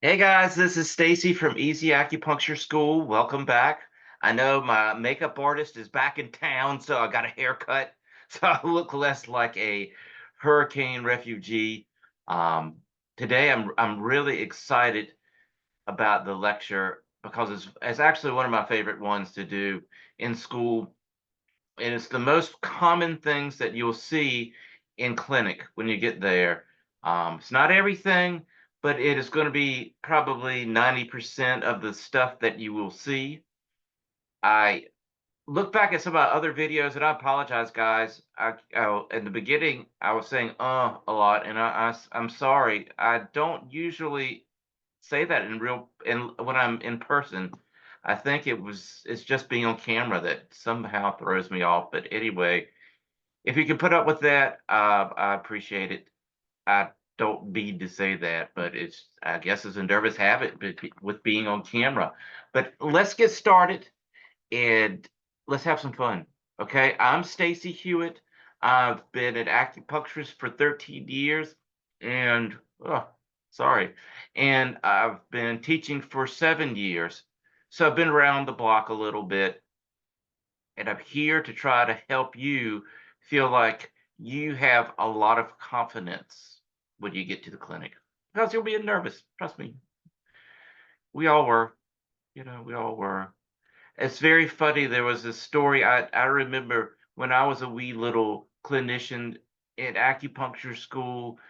Hey guys, this is Stacy from Easy Acupuncture School. Welcome back. I know my makeup artist is back in town, so I got a haircut, so I look less like a hurricane refugee. Um, Today I'm really excited about the lecture because it's actually one of my favorite ones to do in school, and it's the most common things that you'll see in clinic when you get there. It's not everything, but it is going to be probably 90% of the stuff that you will see. I look back at some of my other videos, and I apologize, guys. In the beginning, I was saying a lot, and I'm sorry. I don't usually say that when I'm in person. I think it's just being on camera that somehow throws me off. But anyway, if you can put up with that, I appreciate it. I don't mean to say that, but I guess it's a nervous habit with being on camera. But let's get started and let's have some fun. Okay, I'm Stacy Hewitt. I've been an acupuncturist for 13 years, and sorry, and I've been teaching for 7 years. So I've been around the block a little bit, and I'm here to try to help you feel like you have a lot of confidence when you get to the clinic because you'll be nervous. Trust me, we all were. We all were. It's very funny. There was a story I remember when I was a wee little clinician at acupuncture school.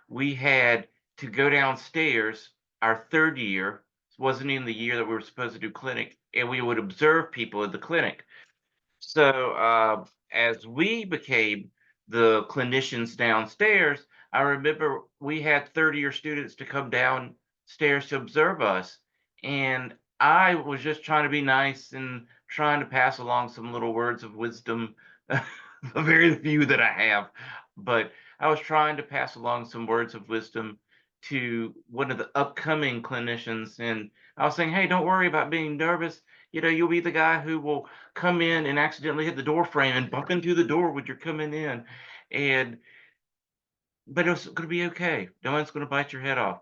We had to go downstairs our third year. It wasn't even the year that we were supposed to do clinic, and we would observe people at the clinic. So, as we became the clinicians downstairs, I remember we had 30-year students to come downstairs to observe us. And I was just trying to be nice and trying to pass along some little words of wisdom, the very few that I have. But I was trying to pass along some words of wisdom to one of the upcoming clinicians. And I was saying, hey, don't worry about being nervous. You'll be the guy who will come in and accidentally hit the door frame and bump into the door when you're coming in. And but it's gonna be okay. No one's gonna bite your head off.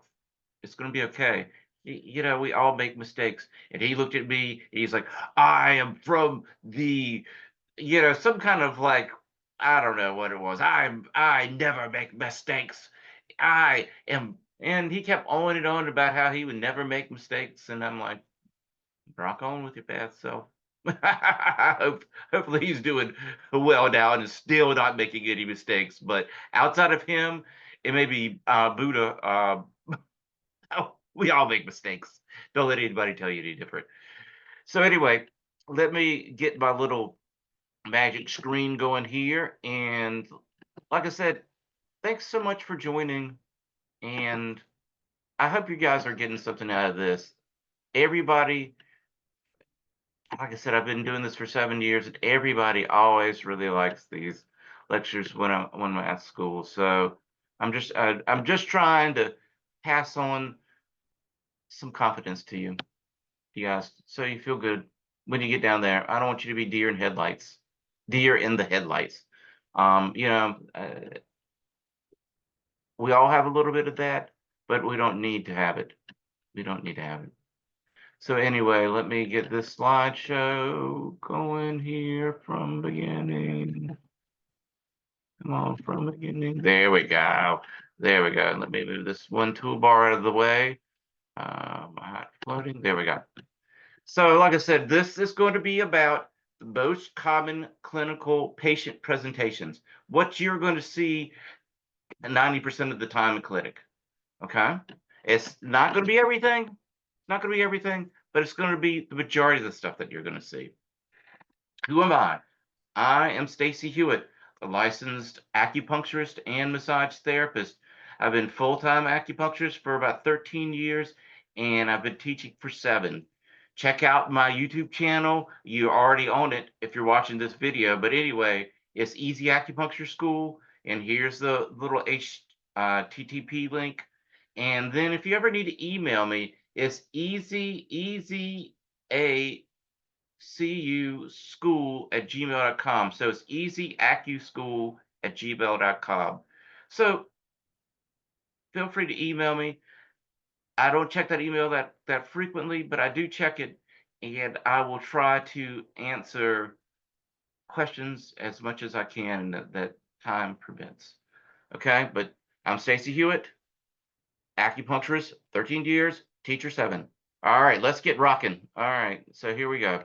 It's gonna be okay. We all make mistakes. And he looked at me and he's like, I am from some kind of like, I don't know what it was. I never make mistakes. I am and he kept on and on about how he would never make mistakes. And I'm like, rock on with your bad self. Hopefully he's doing well now and is still not making any mistakes. But outside of him, it may be Buddha. We all make mistakes. Don't let anybody tell you any different. So anyway, let me get my little magic screen going here. And like I said, thanks so much for joining. And I hope you guys are getting something out of this. Everybody, like I said, I've been doing this for 7 years, and everybody always really likes these lectures when I'm at school. So I'm just trying to pass on some confidence to you guys, so you feel good when you get down there. I don't want you to be deer in the headlights. Um, you know, uh, we all have a little bit of that, but we don't need to have it. We don't need to have it. So anyway, let me get this slideshow going here from beginning. Come on, from beginning. There we go. There we go. Let me move this one toolbar out of the way. Hot floating. There we go. So, like I said, this is going to be about the most common clinical patient presentations. What you're going to see 90% of the time in clinic. Okay. It's not going to be everything. Not going to be everything, but it's going to be the majority of the stuff that you're going to see. Who am I? I am Stacy Hewitt, a licensed acupuncturist and massage therapist. I've been full-time acupuncturist for about 13 years, and I've been teaching for 7. Check out my YouTube channel. You already own it if you're watching this video. But anyway, it's Easy Acupuncture School, and here's the little HTTP link. And then if you ever need to email me, it's easy a cuschool@gmail.com. So it's easyacuschool@gmail.com. So feel free to email me. I don't check that email that frequently, but I do check it, and I will try to answer questions as much as I can that time permits. Okay, but I'm Stacy Hewitt, acupuncturist, 13 years, teacher 7. All right, let's get rocking. All right, so here we go.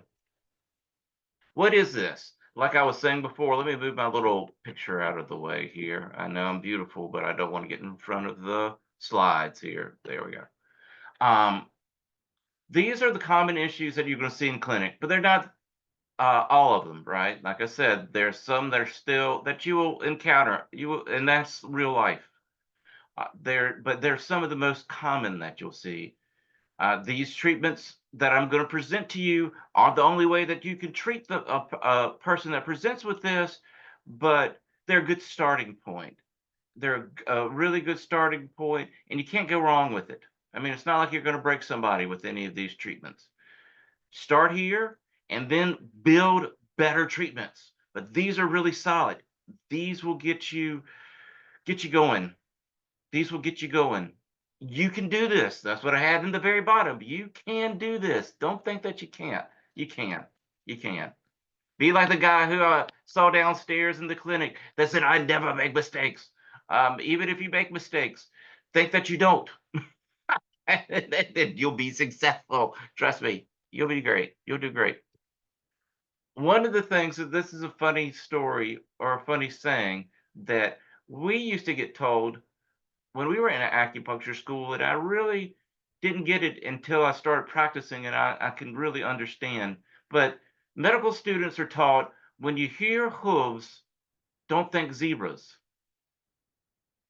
What is this? Like I was saying before, let me move my little picture out of the way here. I know I'm beautiful, but I don't want to get in front of the slides here. There we go. Um, these are the common issues that you're going to see in clinic, but they're not all of them, right? Like I said, there's some that are still that you will encounter. You will, and that's real life. But they're some of the most common that you'll see. These treatments that I'm going to present to you are the only way that you can treat a person that presents with this, but they're a good starting point. They're a really good starting point, and you can't go wrong with it. I mean, it's not like you're going to break somebody with any of these treatments. Start here and then build better treatments. But these are really solid. These will get you going. These will get you going. You can do this. That's what I had in the very bottom. You can do this. Don't think that you can't. You can. You can. Be like the guy who I saw downstairs in the clinic that said, I never make mistakes. Even if you make mistakes, think that you don't. Then you'll be successful. Trust me. You'll be great. You'll do great. One of the things that this is a funny story or a funny saying that we used to get told when we were in an acupuncture school, and I really didn't get it until I started practicing, and I can really understand. But medical students are taught when you hear hooves, don't think zebras.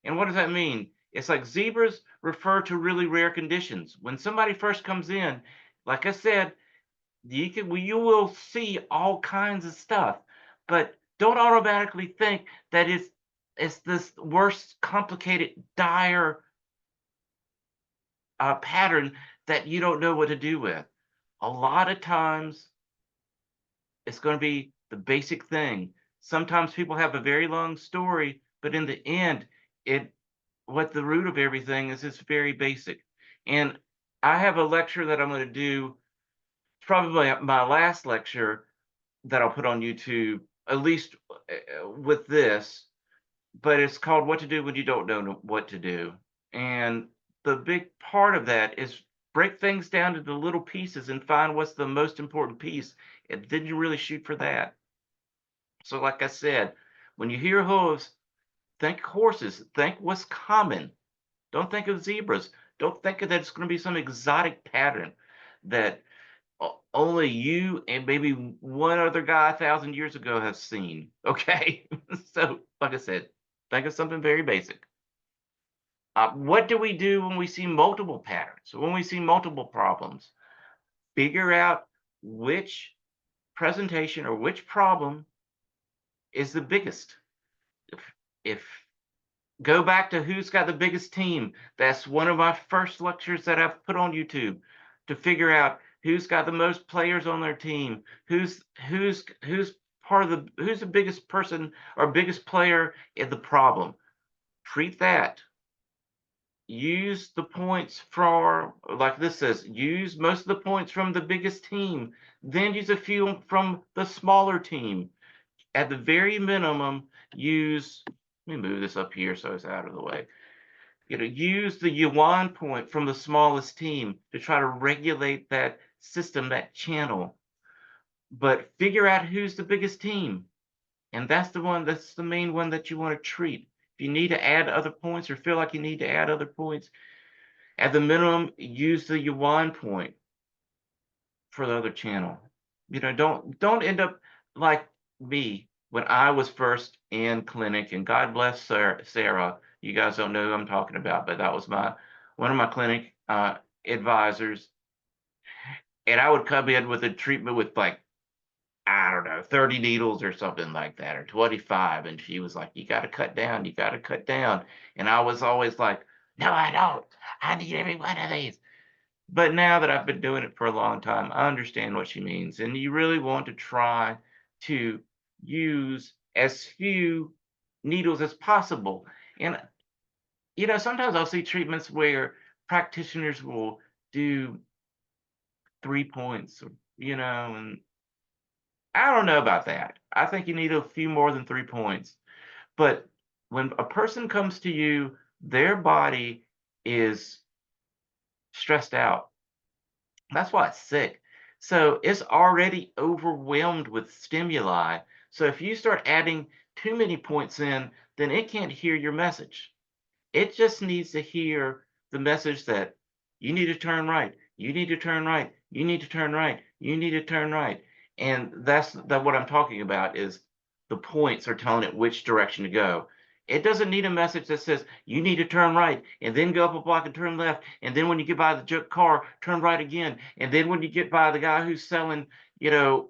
And what does that mean? It's like zebras refer to really rare conditions. When somebody first comes in, like I said, you will see all kinds of stuff, but don't automatically think that it's this worst, complicated, dire pattern that you don't know what to do with. A lot of times, it's going to be the basic thing. Sometimes people have a very long story, but in the end, it what the root of everything is very basic. And I have a lecture that I'm going to do, probably my last lecture that I'll put on YouTube, at least with this, but it's called What to Do When You Don't Know What to Do. And the big part of that is break things down into little pieces and find what's the most important piece. And then you really shoot for that. So, like I said, when you hear hooves, think horses, think what's common. Don't think of zebras. Don't think that it's going to be some exotic pattern that only you and maybe one other guy 1,000 years ago have seen. Okay. So, like I said, think of something very basic. What do we do when we see multiple patterns? When we see multiple problems? Figure out which presentation or which problem is the biggest. If go back to who's got the biggest team, that's one of my first lectures that I've put on YouTube to figure out who's got the most players on their team, who's part of who's the biggest person or biggest player in the problem. Treat that. Use the points for, like this says, use most of the points from the biggest team, then use a few from the smaller team. At the very minimum, let me move this up here so it's out of the way. Use the yuan point from the smallest team to try to regulate that system, that channel. But figure out who's the biggest team. And that's the main one that you want to treat. If you need to add other points or feel like you need to add other points, at the minimum, use the yuan point for the other channel. Don't end up like me when I was first in clinic, and God bless Sarah. You guys don't know who I'm talking about, but that was one of my clinic advisors, and I would come in with a treatment with like, I don't know, 30 needles or something like that, or 25, and she was like, "You got to cut down. You got to cut down," and I was always like, "No, I don't. I need every one of these." But now that I've been doing it for a long time, I understand what she means. And you really want to try to use as few needles as possible. And, sometimes I'll see treatments where practitioners will do 3 points, and I don't know about that. I think you need a few more than 3 points. But when a person comes to you, their body is stressed out. That's why it's sick. So it's already overwhelmed with stimuli. So if you start adding too many points in, then it can't hear your message. It just needs to hear the message that you need to turn right. You need to turn right. You need to turn right. You need to turn right. And that's what I'm talking about is the points are telling it which direction to go. It doesn't need a message that says you need to turn right and then go up a block and turn left. And then when you get by the car, turn right again. And then when you get by the guy who's selling, you know,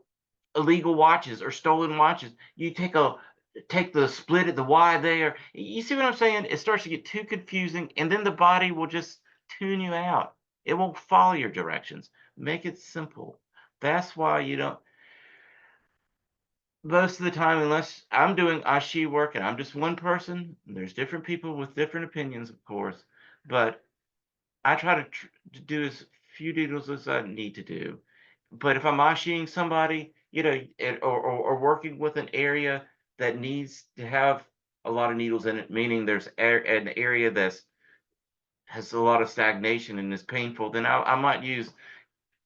illegal watches or stolen watches, you take the split at the Y there. You see what I'm saying? It starts to get too confusing, and then the body will just tune you out. It won't follow your directions. Make it simple. That's why you don't, most of the time, unless I'm doing Ashi work and I'm just one person, there's different people with different opinions, of course, but I try to do as few needles as I need to do. But if I'm Ashiing somebody, or working with an area that needs to have a lot of needles in it, meaning there's an area that has a lot of stagnation and is painful, then I might use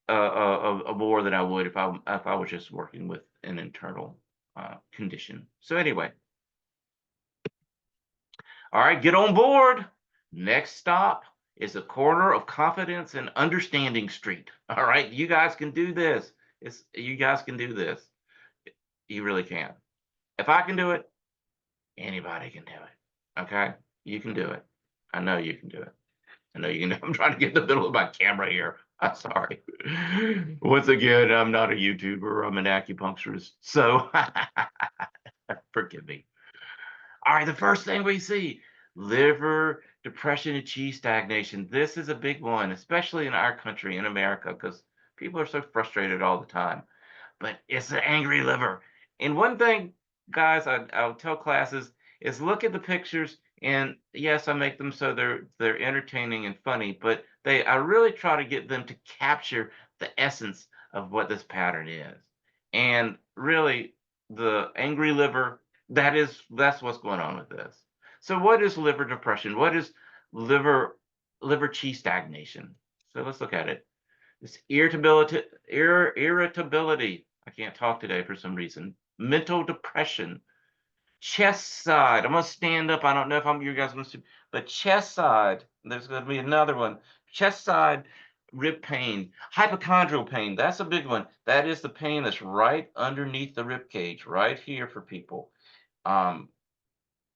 a more than I would if I was just working with an internal condition. So anyway, all right, get on board. Next stop is the corner of Confidence and Understanding Street. All right, you guys can do this. You guys can do this. You really can. If I can do it, anybody can do it. Okay? You can do it. I know you can do it. I know you can. I'm trying to get in the middle of my camera here. I'm sorry. Once again, I'm not a YouTuber. I'm an acupuncturist. So forgive me. All right, the first thing we see, liver, depression, and chi stagnation. This is a big one, especially in our country, in America, because people are so frustrated all the time. But it's an angry liver. And one thing, guys, I'll tell classes is look at the pictures. And yes, I make them so they're entertaining and funny, but I really try to get them to capture the essence of what this pattern is. And really, the angry liver, that's what's going on with this. So what is liver depression? What is liver liver chi stagnation? So let's look at it. It's irritability. I can't talk today for some reason. Mental depression. Chest side. I'm gonna stand up. I don't know if you guys gonna see, but chest side. There's gonna be another one. Chest side, rib pain, hypochondrial pain. That's a big one. That is the pain that's right underneath the rib cage, right here for people. Um,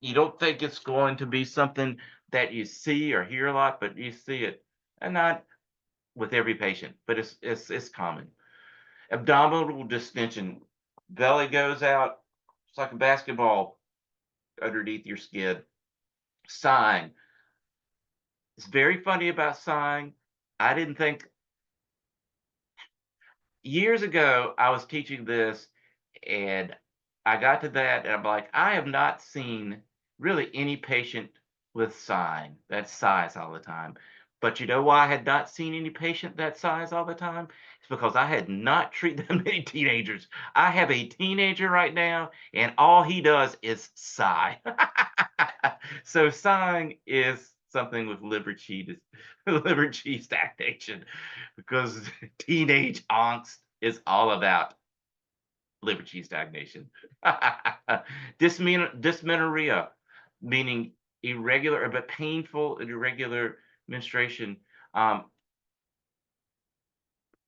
you don't think it's going to be something that you see or hear a lot, but you see it, and not with every patient, but it's common. Abdominal distension, belly goes out, it's like a basketball underneath your skin. Sighing. It's very funny about sighing. I didn't think years ago I was teaching this and I got to that and I'm like, I have not seen really any patient with sighing that sighs all the time. But you know why I had not seen any patient that sighs all the time? It's because I had not treated that many teenagers. I have a teenager right now, and all he does is sigh. So sighing is something with liver chi, liver chi stagnation, because teenage angst is all about liver chi stagnation. Dysmenorrhea, meaning irregular but painful and irregular menstruation. Um,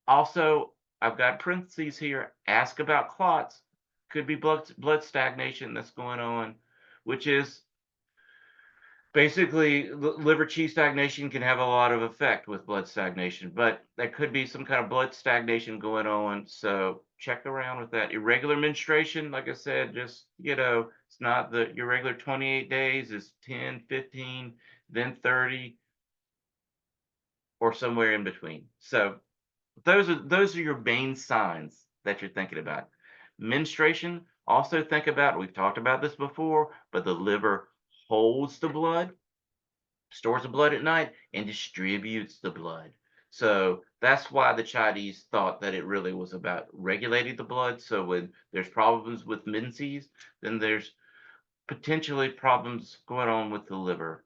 Also, I've got parentheses here. Ask about clots. Could be blood stagnation that's going on, which is basically liver chi stagnation can have a lot of effect with blood stagnation, but there could be some kind of blood stagnation going on. So check around with that. Irregular menstruation, like I said, just, it's not your regular 28 days, it's 10, 15, then 30, or somewhere in between. So those are your main signs that you're thinking about. Menstruation, also think about, we've talked about this before, but the liver holds the blood. stores the blood at night, and distributes the blood. So that's why the Chinese thought that it really was about regulating the blood. So when there's problems with menses, then there's potentially problems going on with the liver.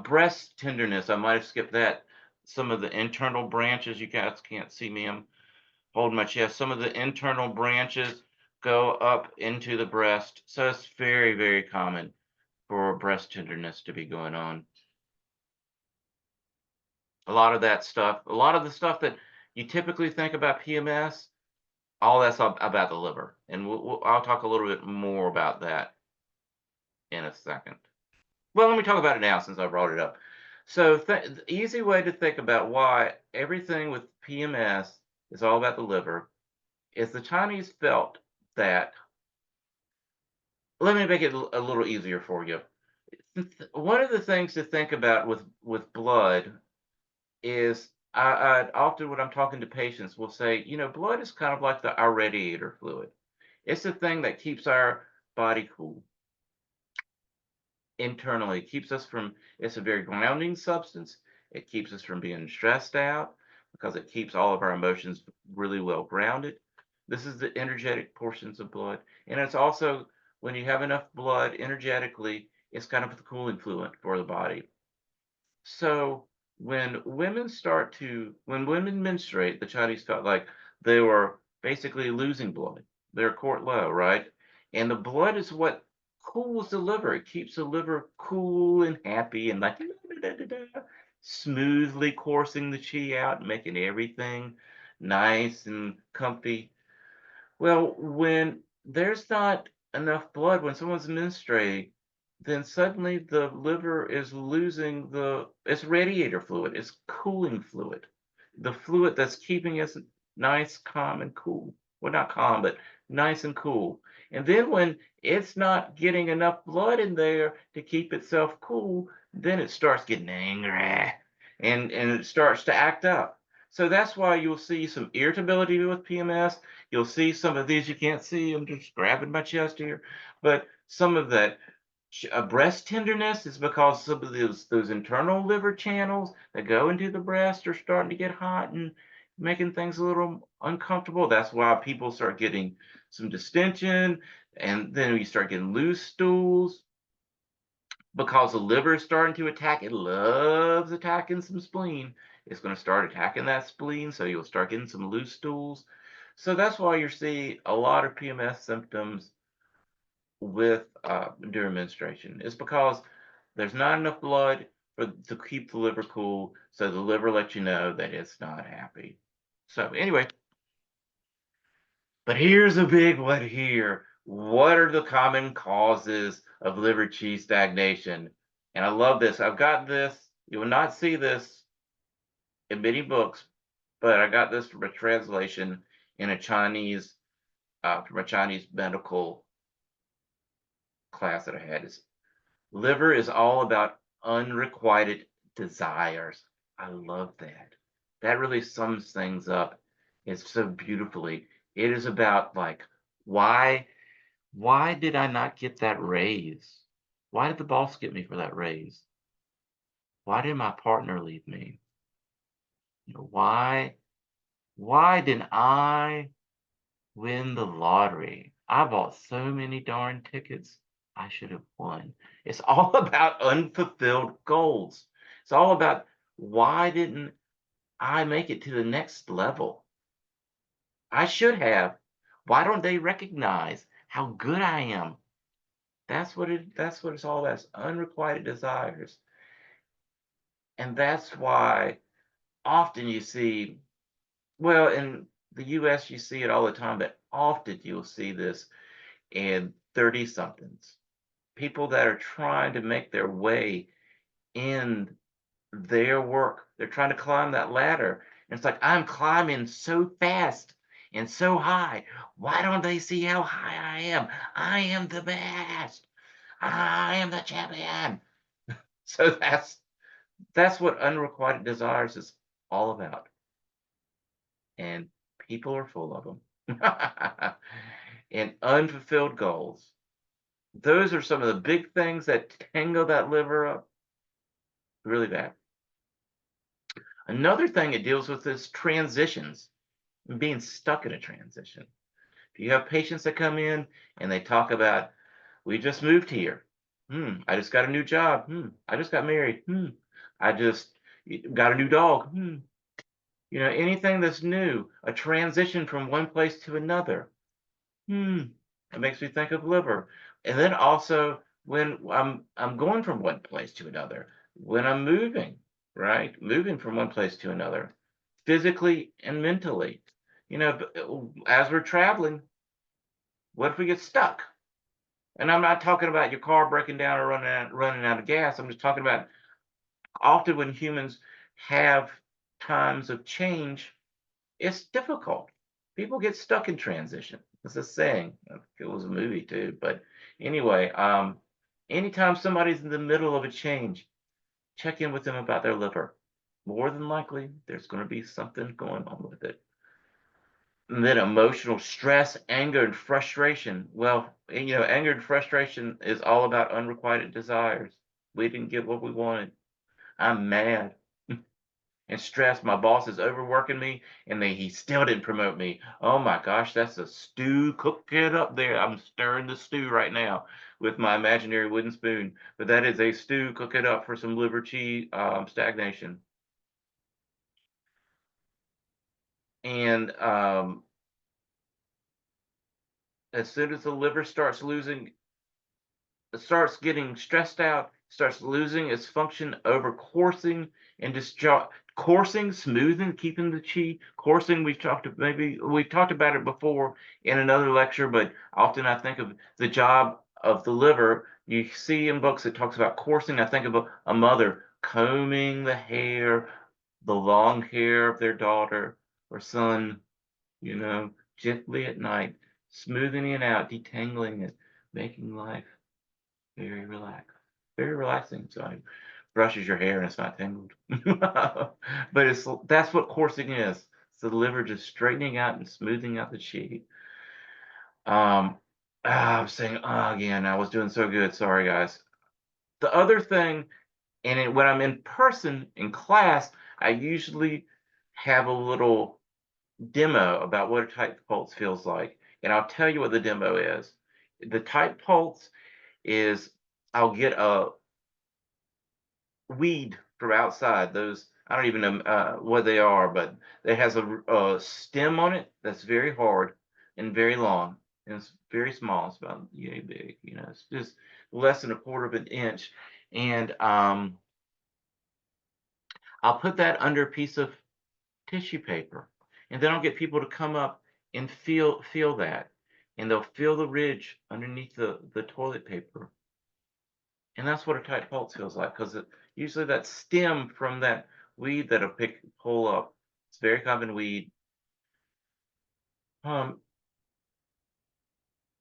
Breast tenderness, I might have skipped that. Some of the internal branches, you guys can't see me, I'm holding my chest. Some of the internal branches go up into the breast. So it's very, very common for breast tenderness to be going on. A lot of that stuff, a lot of the stuff that you typically think about PMS, all that's about the liver. And I'll talk a little bit more about that in a second. Well, let me talk about it now since I brought it up. So, the easy way to think about why everything with PMS is all about the liver is the Chinese felt that. Let me make it a little easier for you. One of the things to think about with blood is I often when I'm talking to patients will say, blood is kind of like our radiator fluid. It's the thing that keeps our body cool internally. It keeps us from, it's a very grounding substance. It keeps us from being stressed out because it keeps all of our emotions really well grounded. This is the energetic portions of blood. And it's also, when you have enough blood energetically, it's kind of the cooling fluid for the body. So when women menstruate, the Chinese felt like they were basically losing blood. They're court low, right? And the blood is what cools the liver. It keeps the liver cool and happy and like smoothly coursing the chi out, making everything nice and comfy. Well, when there's not enough blood, when someone's menstruating, then suddenly the liver is losing its radiator fluid, its cooling fluid, the fluid that's keeping us nice, calm, and cool. Well, not calm, but nice and cool. And then when it's not getting enough blood in there to keep itself cool, then it starts getting angry and it starts to act up. So that's why you'll see some irritability with PMS. You'll see some of these, you can't see, I'm just grabbing my chest here, but some of that breast tenderness is because some of those internal liver channels that go into the breast are starting to get hot and making things a little uncomfortable. That's why people start getting some distension, and then you start getting loose stools because the liver is starting to attack. It loves attacking some spleen. It's going to start attacking that spleen, so you'll start getting some loose stools. So that's why you see a lot of PMS symptoms with during menstruation. It's because there's not enough blood to keep the liver cool, so the liver lets you know that it's not happy. So anyway, but here's a big one here. What are the common causes of liver qi stagnation? And I love this. I've got this. You will not see this in many books, but I got this from a translation in a Chinese, from a Chinese medical class that I had. It's liver is all about unrequited desires. I love that. That really sums things up. It's so beautifully. It is about like why did I not get that raise? Why did the boss get me for that raise? Why did my partner leave me? Why didn't I win the lottery? I bought so many darn tickets. I should have won. It's all about unfulfilled goals. It's all about why didn't I make it to the next level? I should have. Why don't they recognize how good I am? That's what it's all about. It's unrequited desires. And that's why often you see, well, in the US you see it all the time, but often you'll see this in 30 somethings. People that are trying to make their way in their work. They're trying to climb that ladder. And it's like, I'm climbing so fast and so high. Why don't they see how high I am? I am the best. I am the champion. So that's what unrequited desires is all about. And people are full of them. And unfulfilled goals. Those are some of the big things that tangle that liver up. really bad. Another thing it deals with is transitions and being stuck in a transition. If you have patients that come in and they talk about, we just moved here. I just got a new job. I just got married. I just got a new dog. Anything that's new, a transition from one place to another. It makes me think of liver. And then also when I'm going from one place to another, when I'm moving, right? Moving from one place to another, physically and mentally. As we're traveling, what if we get stuck? And I'm not talking about your car breaking down or running out of gas. I'm just talking about often when humans have times of change, it's difficult. People get stuck in transition. It's a saying. It was a movie too. But anyway, anytime somebody's in the middle of a change, check in with them about their liver. More than likely, there's going to be something going on with it. And then emotional stress, anger, and frustration. Well, anger and frustration is all about unrequited desires. We didn't get what we wanted. I'm mad and stressed. My boss is overworking me, and he still didn't promote me. Oh my gosh, that's a stew. Cook it up there. I'm stirring the stew right now with my imaginary wooden spoon. But that is a stew. Cook it up for some liver cheese stagnation. And as soon as the liver starts getting stressed out, starts losing its function over coursing and discharge. Coursing, smoothing, keeping the chi. Coursing, we've talked about it before in another lecture, but often I think of the job of the liver. You see in books it talks about coursing. I think of a mother combing the long hair of their daughter or son, gently at night, smoothing it out, detangling it, making life very relaxed. Very relaxing. So it brushes your hair and it's not tangled. But that's what coursing is. It's the liver just straightening out and smoothing out the chi. I'm saying again, I was doing so good. Sorry, guys. The other thing, when I'm in person in class, I usually have a little demo about what a tight pulse feels like. And I'll tell you what the demo is. The tight pulse is I'll get a weed from outside. Those I don't even know what they are, but it has a stem on it that's very hard and very long, and it's very small. It's about yay big. It's just less than a quarter of an inch, and I'll put that under a piece of tissue paper, and then I'll get people to come up and feel that, and they'll feel the ridge underneath the toilet paper. And that's what a tight pulse feels like, because usually that stem from that weed that pull up. It's very common weed. Um,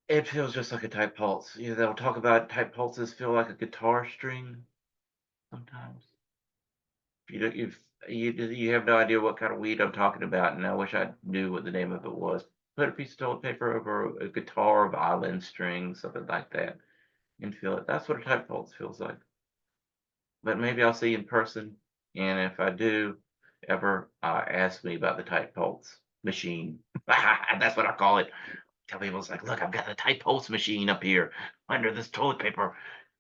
it feels just like a tight pulse. They'll talk about tight pulses feel like a guitar string sometimes. You don't, you have no idea what kind of weed I'm talking about, and I wish I knew what the name of it was. Put a piece of toilet paper over a guitar, violin string, something like that, and feel it. That's what a tight pulse feels like. But maybe I'll see you in person. And if I do ever ask me about the tight pulse machine, that's what I call it. Tell people it's like, look, I've got a tight pulse machine up here under this toilet paper.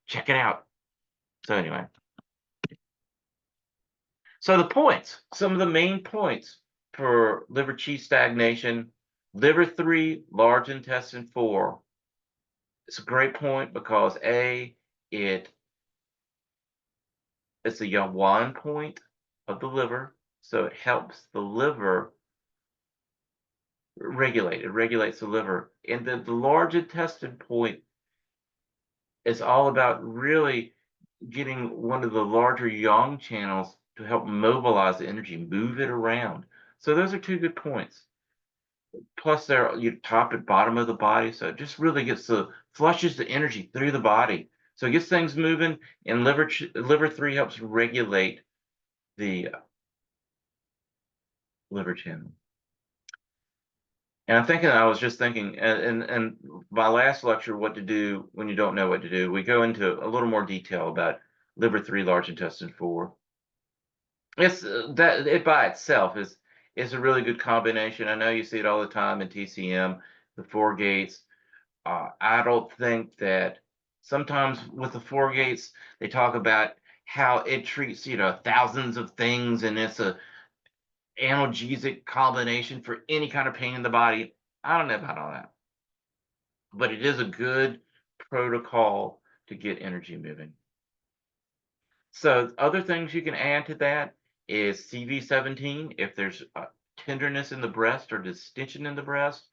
Check it out. So anyway, so some of the main points for liver qi stagnation, liver 3, large intestine 4. It's a great point because it it's a yuan point of the liver, so it helps the liver regulate. It regulates the liver. And the large intestine point is all about really getting one of the larger yang channels to help mobilize the energy, move it around. So those are two good points. Plus, they're top and bottom of the body, so it just really flushes the energy through the body. So it gets things moving, and liver 3 helps regulate the liver channel. And I was just thinking, my last lecture, what to do when you don't know what to do, we go into a little more detail about liver 3, large intestine 4. It's that it by itself is a really good combination. I know you see it all the time in TCM, the four gates. I don't think that sometimes with the four gates they talk about how it treats thousands of things, and it's a analgesic combination for any kind of pain in the body. I don't know about all that, but it is a good protocol to get energy moving. So other things you can add to that is CV17 if there's tenderness in the breast or distension in the breast.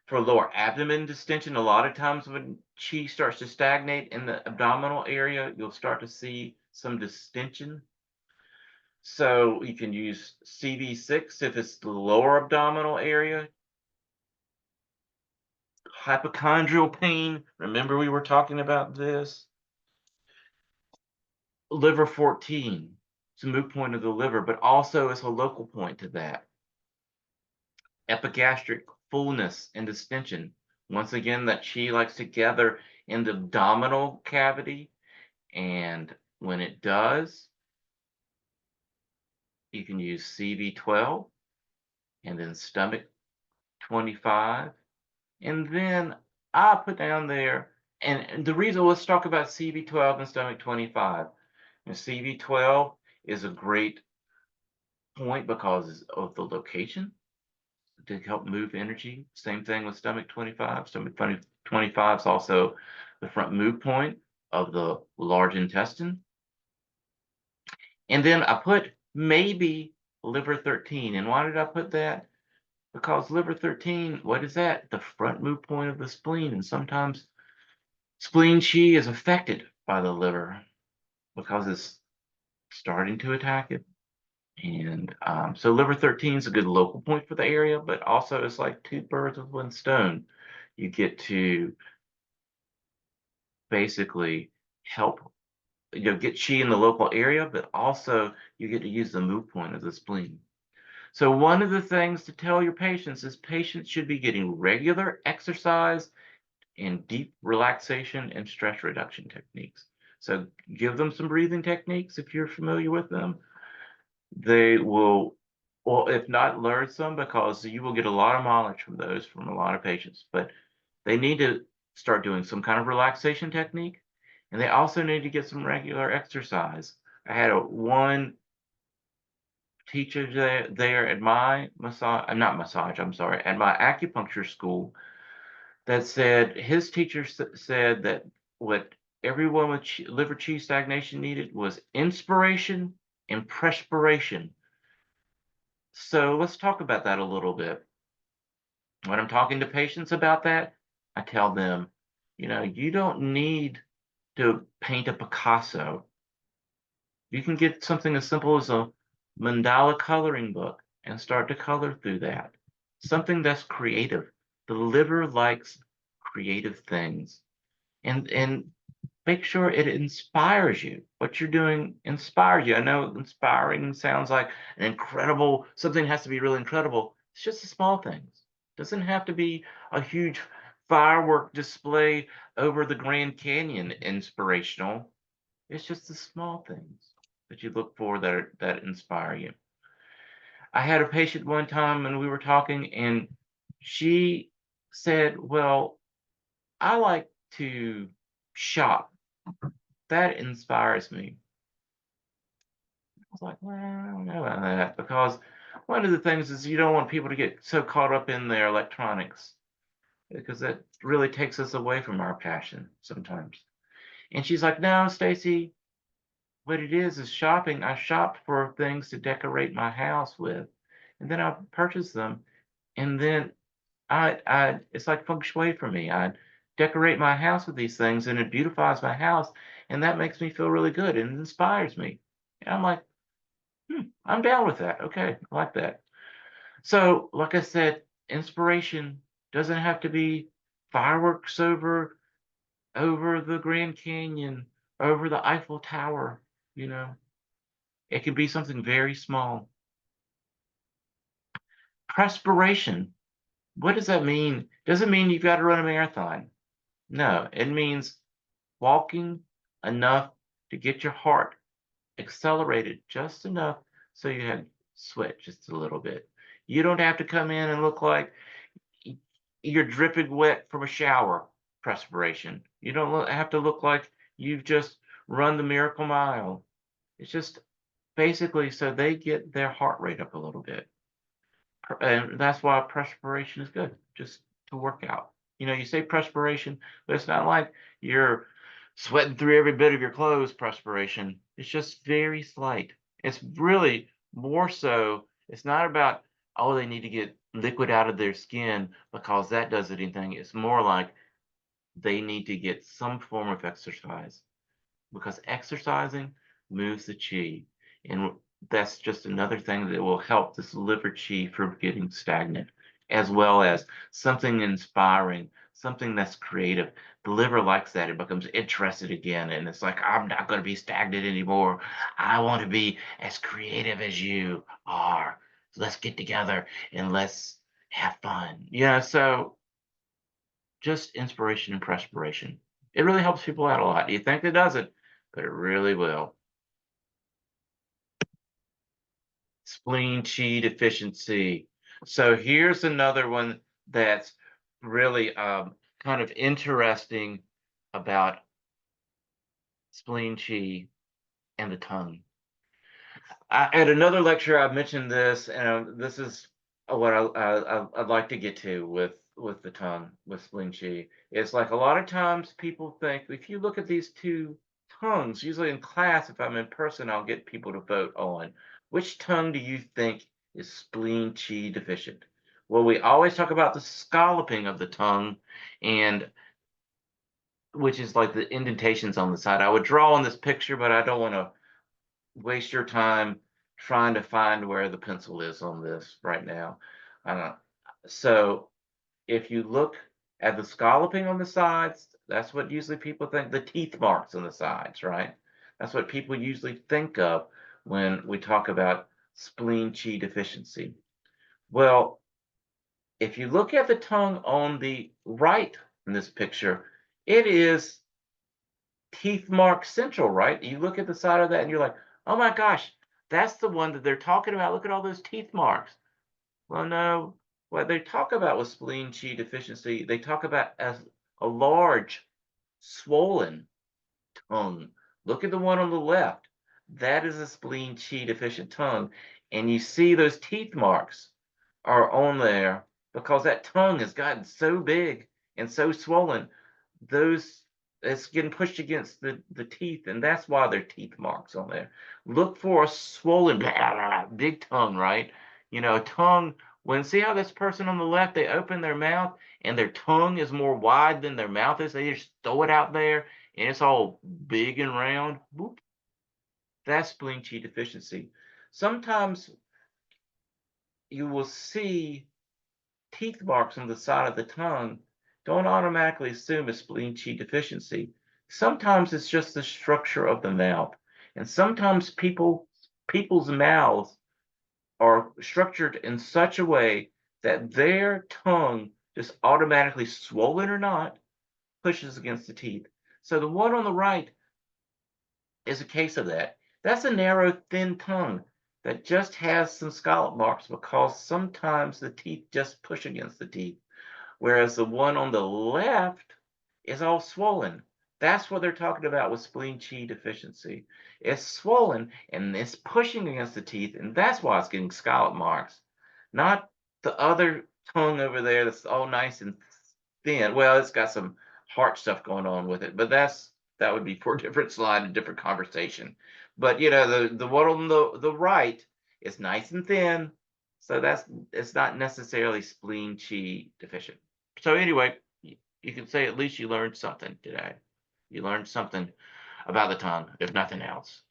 For lower abdomen distension, a lot of times when chi starts to stagnate in the abdominal area, you'll start to see some distension. So you can use CV6 if it's the lower abdominal area. Hypochondrial pain, remember we were talking about this? Liver 14, it's a moot point of the liver, but also it's a local point to that. Epigastric fullness and distension. Once again, that chi likes to gather in the abdominal cavity, and when it does, you can use CV12 and then stomach 25. And then I put down there, and the reason, let's talk about CV12 and stomach 25. And CV12 is a great point because of the location to help move energy. Same thing with stomach 25. Stomach 25 is also the front move point of the large intestine. And then I put maybe liver 13. And why did I put that? Because liver 13, what is that? The front move point of the spleen. And sometimes spleen chi is affected by the liver because it's starting to attack it. And so liver 13 is a good local point for the area, but also it's like two birds with one stone. You get to basically help, get chi in the local area, but also you get to use the move point of the spleen. So one of the things to tell your patients is patients should be getting regular exercise and deep relaxation and stress reduction techniques. So give them some breathing techniques if you're familiar with them. They will, well, if not, learn some, because you will get a lot of mileage from those from a lot of patients. But they need to start doing some kind of relaxation technique, and they also need to get some regular exercise. I had one teacher there at my not massage, I'm sorry, at my acupuncture school that said his teacher said that what everyone with liver chi stagnation needed was inspiration and perspiration. So let's talk about that a little bit. When I'm talking to patients about that, I tell them, you don't need to paint a Picasso. You can get something as simple as a mandala coloring book and start to color through that. Something that's creative. The liver likes creative things. And make sure it inspires you. What you're doing inspires you. I know inspiring sounds like an incredible, something has to be really incredible. It's just the small things. It doesn't have to be a huge firework display over the Grand Canyon inspirational. It's just the small things that you look for that inspire you. I had a patient one time and we were talking, and she said, well, I like to shop. That inspires me. I was like, well, I don't know about that, because one of the things is you don't want people to get so caught up in their electronics, because that really takes us away from our passion sometimes. And she's like, no, Stacy, what it is shopping. I shop for things to decorate my house with, and then I purchase them, and then it's like feng shui for me. I decorate my house with these things, and it beautifies my house, and that makes me feel really good and it inspires me. And I'm like, I'm down with that. Okay, I like that. So, like I said, inspiration doesn't have to be fireworks over the Grand Canyon, over the Eiffel Tower. You know, it can be something very small. Perspiration. What does that mean? Doesn't mean you've got to run a marathon. No, it means walking enough to get your heart accelerated just enough so you have sweat just a little bit. You don't have to come in and look like you're dripping wet from a shower perspiration. You don't have to look like you've just run the miracle mile. It's just basically so they get their heart rate up a little bit. And that's why perspiration is good, just to work out. You say perspiration, but it's not like you're sweating through every bit of your clothes perspiration. It's just very slight. It's really more so, it's not about, oh, they need to get liquid out of their skin because that does anything. It's more like they need to get some form of exercise because exercising moves the chi. And that's just another thing that will help this liver chi from getting stagnant, as well as something inspiring, something that's creative. The liver likes that. It becomes interested again. And it's like, I'm not going to be stagnant anymore. I want to be as creative as you are. So let's get together and let's have fun. So just inspiration and perspiration. It really helps people out a lot. You think it doesn't, but it really will. Spleen chi deficiency. So here's another one that's really kind of interesting about spleen chi and the tongue. At another lecture, I mentioned this, and this is what I'd like to get to with the tongue, with spleen chi. It's like a lot of times people think if you look at these two tongues, usually in class, if I'm in person, I'll get people to vote on which tongue do you think is spleen chi deficient. Well, we always talk about the scalloping of the tongue, and which is like the indentations on the side. I would draw on this picture, but I don't want to waste your time trying to find where the pencil is on this right now. Uh, so if you look at the scalloping on the sides, that's what usually people think, the teeth marks on the sides, right? That's what people usually think of when we talk about spleen chi deficiency. Well, if you look at the tongue on the right in this picture, it is teeth mark central, right? You look at the side of that and you're like, oh my gosh, that's the one that they're talking about. Look at all those teeth marks. Well, no, what they talk about with spleen chi deficiency, they talk about as a large, swollen tongue. Look at the one on the left. That is a spleen chi deficient tongue. And you see those teeth marks are on there because that tongue has gotten so big and so swollen. Those it's getting pushed against the teeth, and that's why there are teeth marks on there. Look for a swollen, blah, blah, blah, big tongue, right? A tongue. When see how this person on the left, they open their mouth and their tongue is more wide than their mouth is. They just throw it out there and it's all big and round. Whoop, that's spleen chi deficiency. Sometimes you will see teeth marks on the side of the tongue. Don't automatically assume it's spleen chi deficiency. Sometimes it's just the structure of the mouth. And sometimes people's mouths are structured in such a way that their tongue just automatically, swollen or not, pushes against the teeth. So the one on the right is a case of that. That's a narrow, thin tongue that just has some scallop marks because sometimes the teeth just push against the teeth, whereas the one on the left is all swollen. That's what they're talking about with spleen chi deficiency. It's swollen and it's pushing against the teeth, and that's why it's getting scallop marks, not the other tongue over there that's all nice and thin. Well, it's got some heart stuff going on with it, but that would be for a different slide, a different conversation. But the one on the right is nice and thin, so it's not necessarily spleen chi deficient. So anyway, you can say at least you learned something today. You learned something about the tongue, if nothing else.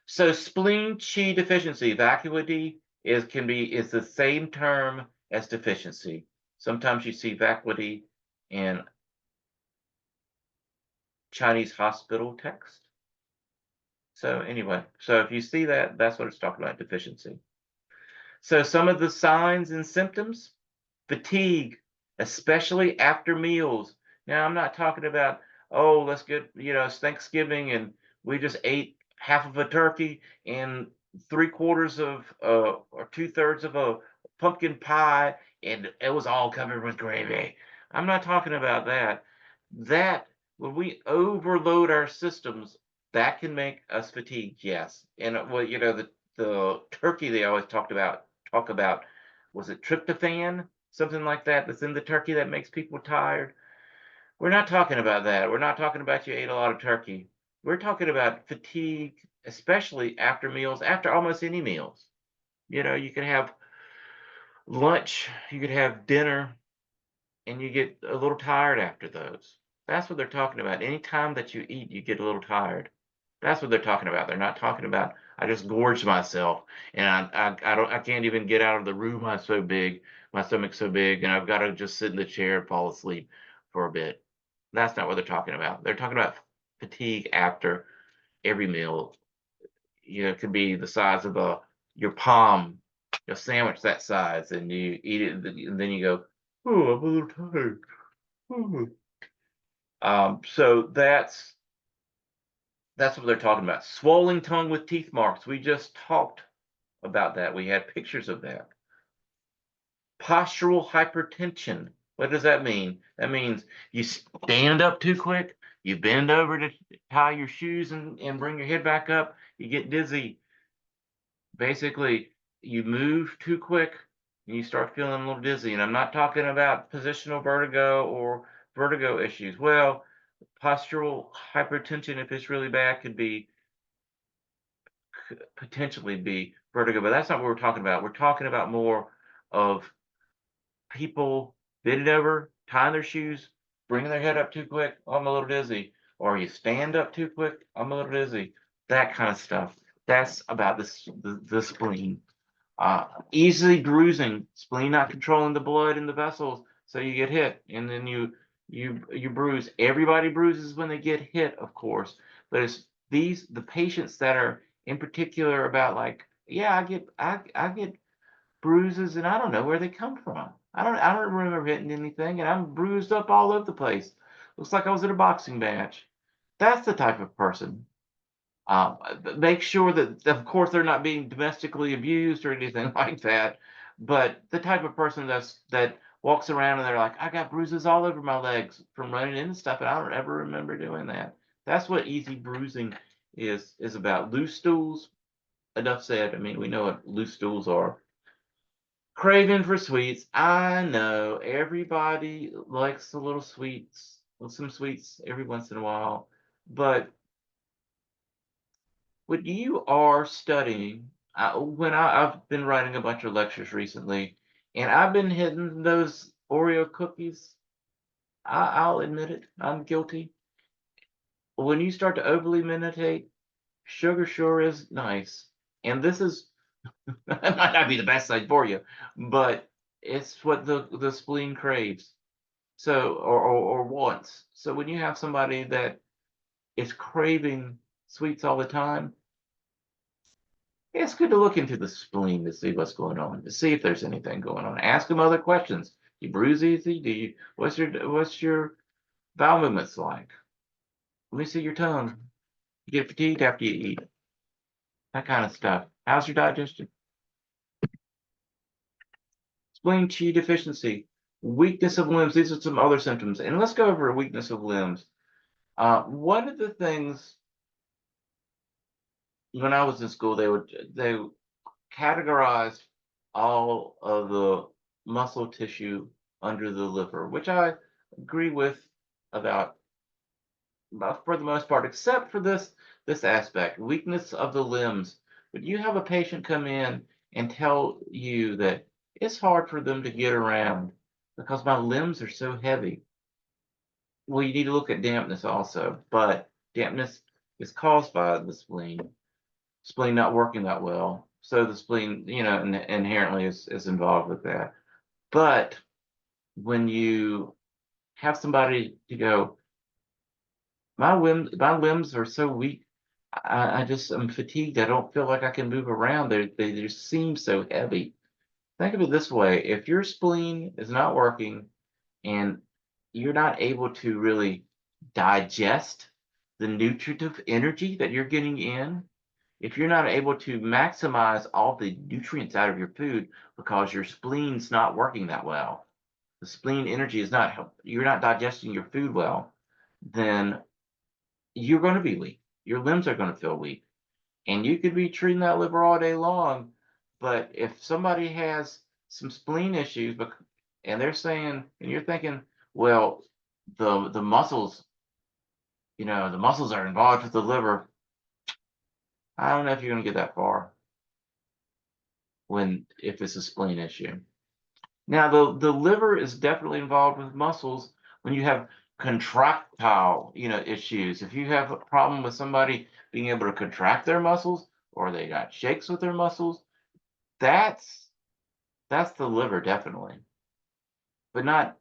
So spleen chi deficiency, vacuity is the same term as deficiency. Sometimes you see vacuity in Chinese hospital text. So anyway, so if you see that, that's what it's talking about, deficiency. So some of the signs and symptoms, fatigue, especially after meals. Now, I'm not talking about, oh, let's get, it's Thanksgiving and we just ate half of a turkey and three-quarters of or two-thirds of a pumpkin pie and it was all covered with gravy. I'm not talking about that. That when we overload our systems, that can make us fatigued, yes. And well, the turkey they always talk about, was it tryptophan, something like that, that's in the turkey that makes people tired? We're not talking about that. We're not talking about you ate a lot of turkey. We're talking about fatigue, especially after meals, after almost any meals. You could have lunch, you could have dinner, and you get a little tired after those. That's what they're talking about. Anytime that you eat, you get a little tired. That's what they're talking about. They're not talking about I just gorged myself and I can't even get out of the room. I'm so big, my stomach's so big, and I've got to just sit in the chair and fall asleep for a bit. That's not what they're talking about. They're talking about fatigue after every meal. It could be the size of your palm, a sandwich that size, and you eat it, and then you go, "Oh, I'm a little tired." Oh. So that's what they're talking about. Swollen tongue with teeth marks. We just talked about that. We had pictures of that. Postural hypertension. What does that mean? That means you stand up too quick, you bend over to tie your shoes and bring your head back up, you get dizzy. Basically, you move too quick and you start feeling a little dizzy. And I'm not talking about positional vertigo or vertigo issues. Well, postural hypertension, if it's really bad, could potentially be vertigo, but that's not what we're talking about. We're talking about more of people bending over, tying their shoes, bringing their head up too quick. "Oh, I'm a little dizzy," or you stand up too quick. "I'm a little dizzy." That kind of stuff. That's about the spleen. Easily bruising, spleen not controlling the blood in the vessels, so you get hit, and then you bruise. Everybody bruises when they get hit, of course, but it's the patients that are in particular about like, yeah, I get bruises, and I don't know where they come from. I don't remember hitting anything, and I'm bruised up all over the place. Looks like I was at a boxing match. That's the type of person. Make sure that, of course, they're not being domestically abused or anything like that. But the type of person that walks around and they're like, "I got bruises all over my legs from running into stuff," and I don't ever remember doing that. That's what easy bruising is about. Loose stools. Enough said. I mean, we know what loose stools are. Craving for sweets. I know everybody likes a little sweets, some sweets every once in a while, but when you are studying, I've been writing a bunch of lectures recently, and I've been hitting those Oreo cookies. I'll admit it, I'm guilty. When you start to overly meditate, sugar sure is nice. And this is, it might not be the best thing for you, but it's what the spleen craves. So, or wants. So when you have somebody that is craving sweets all the time, it's good to look into the spleen to see what's going on, to see if there's anything going on. Ask them other questions. You bruise easy? What's your bowel movements like? Let me see your tongue. You get fatigued after you eat. That kind of stuff. How's your digestion? Spleen chi deficiency, weakness of limbs. These are some other symptoms. And let's go over weakness of limbs. One of the things when I was in school, they categorize all of the muscle tissue under the liver, which I agree with about, for the most part, except for this aspect, weakness of the limbs. But you have a patient come in and tell you that it's hard for them to get around because my limbs are so heavy. Well, you need to look at dampness also, but dampness is caused by the spleen not working that well. So the spleen, inherently is involved with that. But when you have somebody to go, my limbs are so weak, I'm fatigued. I don't feel like I can move around. They just seem so heavy. Think of it this way: if your spleen is not working and you're not able to really digest the nutritive energy that you're getting in, if you're not able to maximize all the nutrients out of your food because your spleen's not working that well, the spleen energy is not you're not digesting your food well, then you're going to be weak. Your limbs are going to feel weak. And you could be treating that liver all day long, but if somebody has some spleen issues, and they're saying, and you're thinking, well, the muscles, the muscles are involved with the liver. I don't know if you're going to get that far if it's a spleen issue. Now, the liver is definitely involved with muscles when you have contractile, issues. If you have a problem with somebody being able to contract their muscles, or they got shakes with their muscles, that's the liver definitely. But not,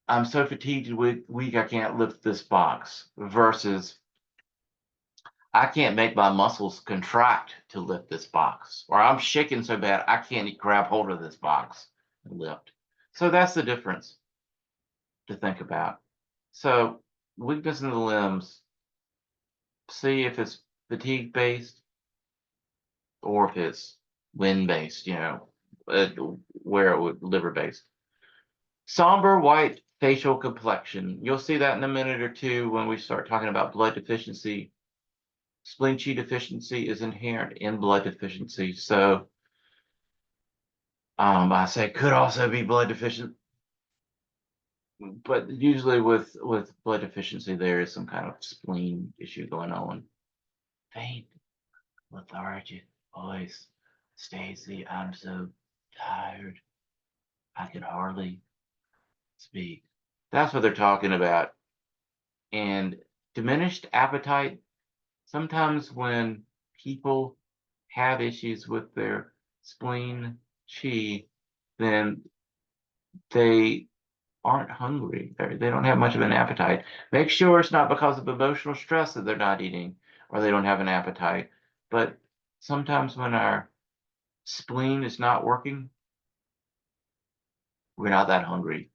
I'm so fatigued and weak I can't lift this box, versus I can't make my muscles contract to lift this box, or I'm shaking so bad I can't grab hold of this box and lift. So that's the difference to think about. So weakness in the limbs, see if it's fatigue based or if it's wind based, uh, where it would liver based. Somber white facial complexion. You'll see that in a minute or two when we start talking about blood deficiency. Spleen chi deficiency is inherent in blood deficiency. So I say could also be blood deficient, but usually with blood deficiency, there is some kind of spleen issue going on. Faint, lethargic voice. Stacy, I'm so tired. I can hardly speak. That's what they're talking about. And diminished appetite. Sometimes when people have issues with their spleen chi, then they aren't hungry. They don't have much of an appetite. Make sure it's not because of emotional stress that they're not eating or they don't have an appetite. But sometimes when our spleen is not working, we're not that hungry.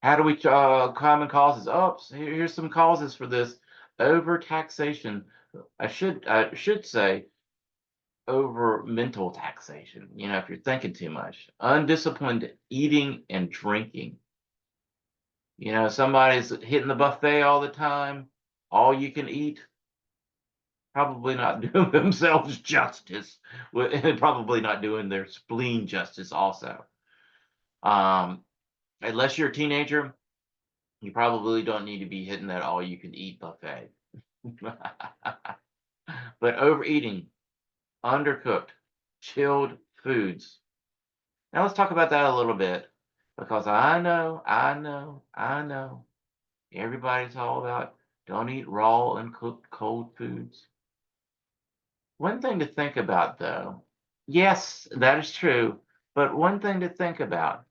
How do we common causes? Oh, here's some causes for this. Overtaxation. I should say over mental taxation. If you're thinking too much, undisciplined eating and drinking. Somebody's hitting the buffet all the time, all you can eat, probably not doing themselves justice, and probably not doing their spleen justice also. Um, unless you're a teenager, you probably don't need to be hitting that all you can eat buffet. But overeating, undercooked, chilled foods. Now let's talk about that a little bit, because I know, everybody's all about don't eat raw and cooked cold foods. One thing to think about, though, yes, that is true, but one thing to think about,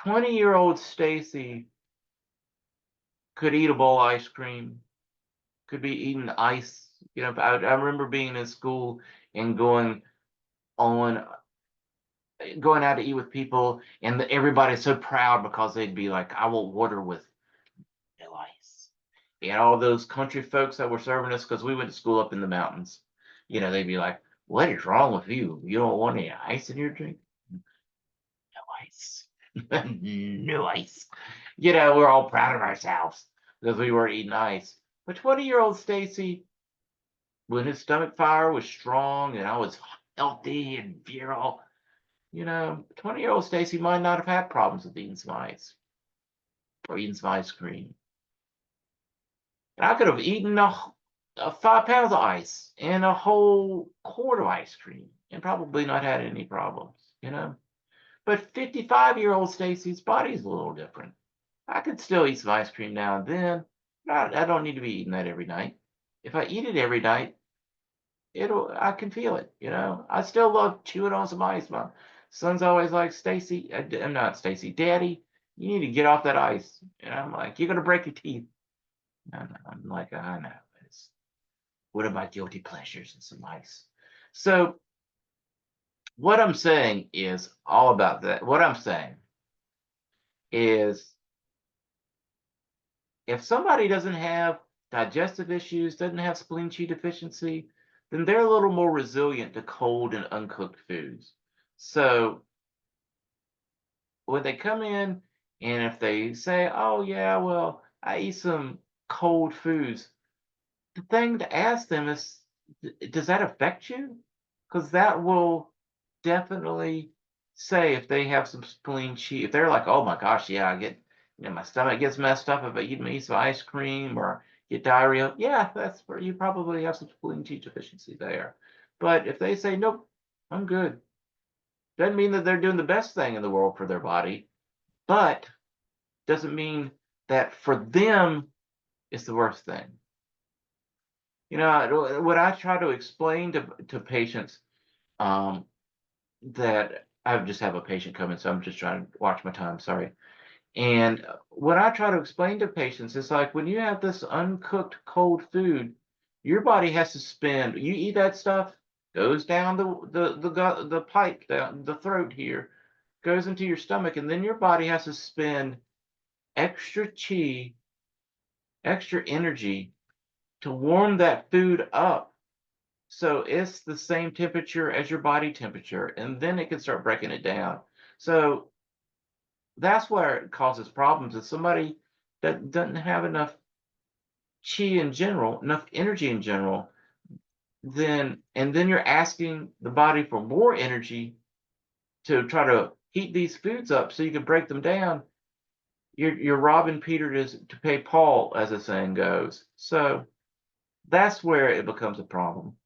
20-year-old Stacy could eat a bowl of ice cream, could be eating ice. I remember being in school and on going out to eat with people, and everybody's so proud because they'd be like, I want water with no ice. And all those country folks that were serving us, because we went to school up in the mountains, they'd be like, what is wrong with you? You don't want any ice in your drink? No ice. No ice. We're all proud of ourselves because we weren't eating ice. But 20-year-old Stacy, when his stomach fire was strong and I was healthy and virile, 20-year-old Stacy might not have had problems with eating some ice or eating some ice cream. And I could have eaten 5 pounds of ice and a whole quart of ice cream and probably not had any problems. But 55-year-old Stacy's body's a little different. I could still eat some ice cream now and then. I don't need to be eating that every night. If I eat it every night, I can feel it. I still love chewing on some ice. My son's always like, Stacy, I'm not Stacy, Daddy, you need to get off that ice. And I'm like, you're gonna break your teeth. And I'm like, I know. It's one of my guilty pleasures and some ice. So What I'm saying is all about that. What I'm saying is if somebody doesn't have digestive issues, doesn't have spleen chi deficiency, then they're a little more resilient to cold and uncooked foods. So when they come in and if they say, "Oh yeah, well, I eat some cold foods," the thing to ask them is, does that affect you? Because that will definitely say if they have some spleen chi. If they're like, "Oh my gosh, yeah, I get, my stomach gets messed up if I eat some ice cream or get diarrhea." Yeah, that's where you probably have some spleen chi deficiency there. But if they say, "Nope, I'm good," doesn't mean that they're doing the best thing in the world for their body, but doesn't mean that for them it's the worst thing. What I try to explain to patients, um, that I just have a patient coming, so I'm just trying to watch my time. Sorry. And what I try to explain to patients is like when you have this uncooked cold food, your body has to spend. You eat that stuff, goes down the gut, the pipe, down the throat here, goes into your stomach, and then your body has to spend extra chi, extra energy to warm that food up so it's the same temperature as your body temperature, and then it can start breaking it down. So that's where it causes problems. If somebody that doesn't have enough chi in general, enough energy in general, then you're asking the body for more energy to try to heat these foods up so you can break them down. You're robbing Peter to pay Paul, as the saying goes. So that's where it becomes a problem.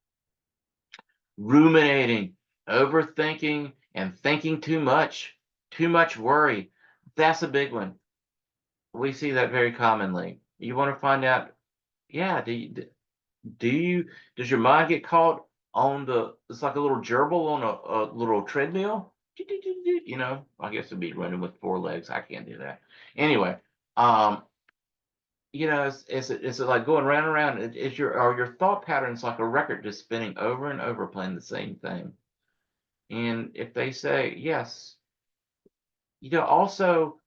Ruminating, overthinking, and thinking too much worry. That's a big one. We see that very commonly. You want to find out, yeah, do you, does your mind get caught on it's like a little gerbil on a little treadmill? I guess it'd be running with four legs. I can't do that. Anyway, um, is it like going round and round? Are your thought patterns like a record just spinning over and over playing the same thing? And if they say yes, also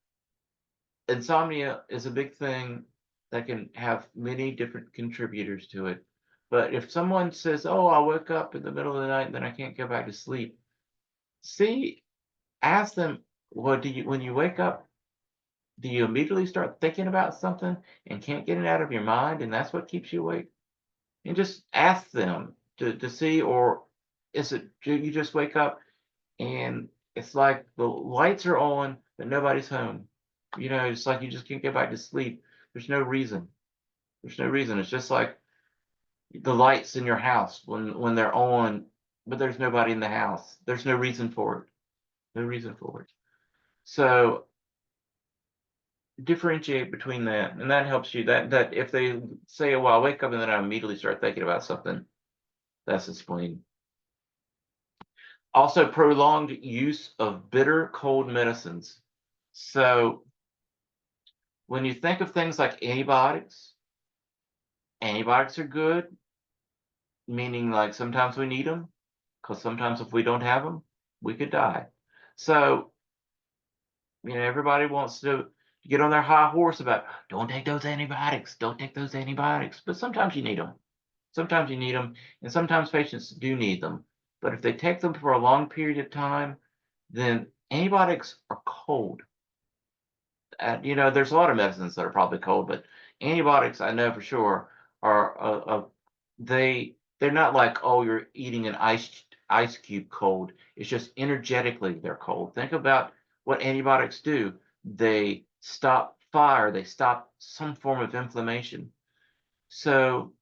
insomnia is a big thing that can have many different contributors to it. But if someone says, "Oh, I woke up in the middle of the night and then I can't go back to sleep," see, ask them, "Well, when you wake up, do you immediately start thinking about something and can't get it out of your mind, and that's what keeps you awake?" And just ask them to see, or is it you just wake up and it's like the lights are on, but nobody's home. It's like you just can't get back to sleep. There's no reason. There's no reason. It's just like the lights in your house when they're on, but there's nobody in the house. There's no reason for it. No reason for it. So differentiate between that, and that helps you. That if they say, "Well, I wake up and then I immediately start thinking about something," that's explained. Also, prolonged use of bitter cold medicines. So when you think of things like antibiotics, antibiotics are good, meaning like sometimes we need them, because sometimes if we don't have them, we could die. So, everybody wants to get on their high horse about don't take those antibiotics, don't take those antibiotics. But sometimes you need them. Sometimes you need them, and sometimes patients do need them. But if they take them for a long period of time, then antibiotics are cold. There's a lot of medicines that are probably cold, but antibiotics, I know for sure, are they're not like, oh, you're eating an ice cube cold. It's just energetically they're cold. Think about what antibiotics do. They stop fire. They stop some form of inflammation. So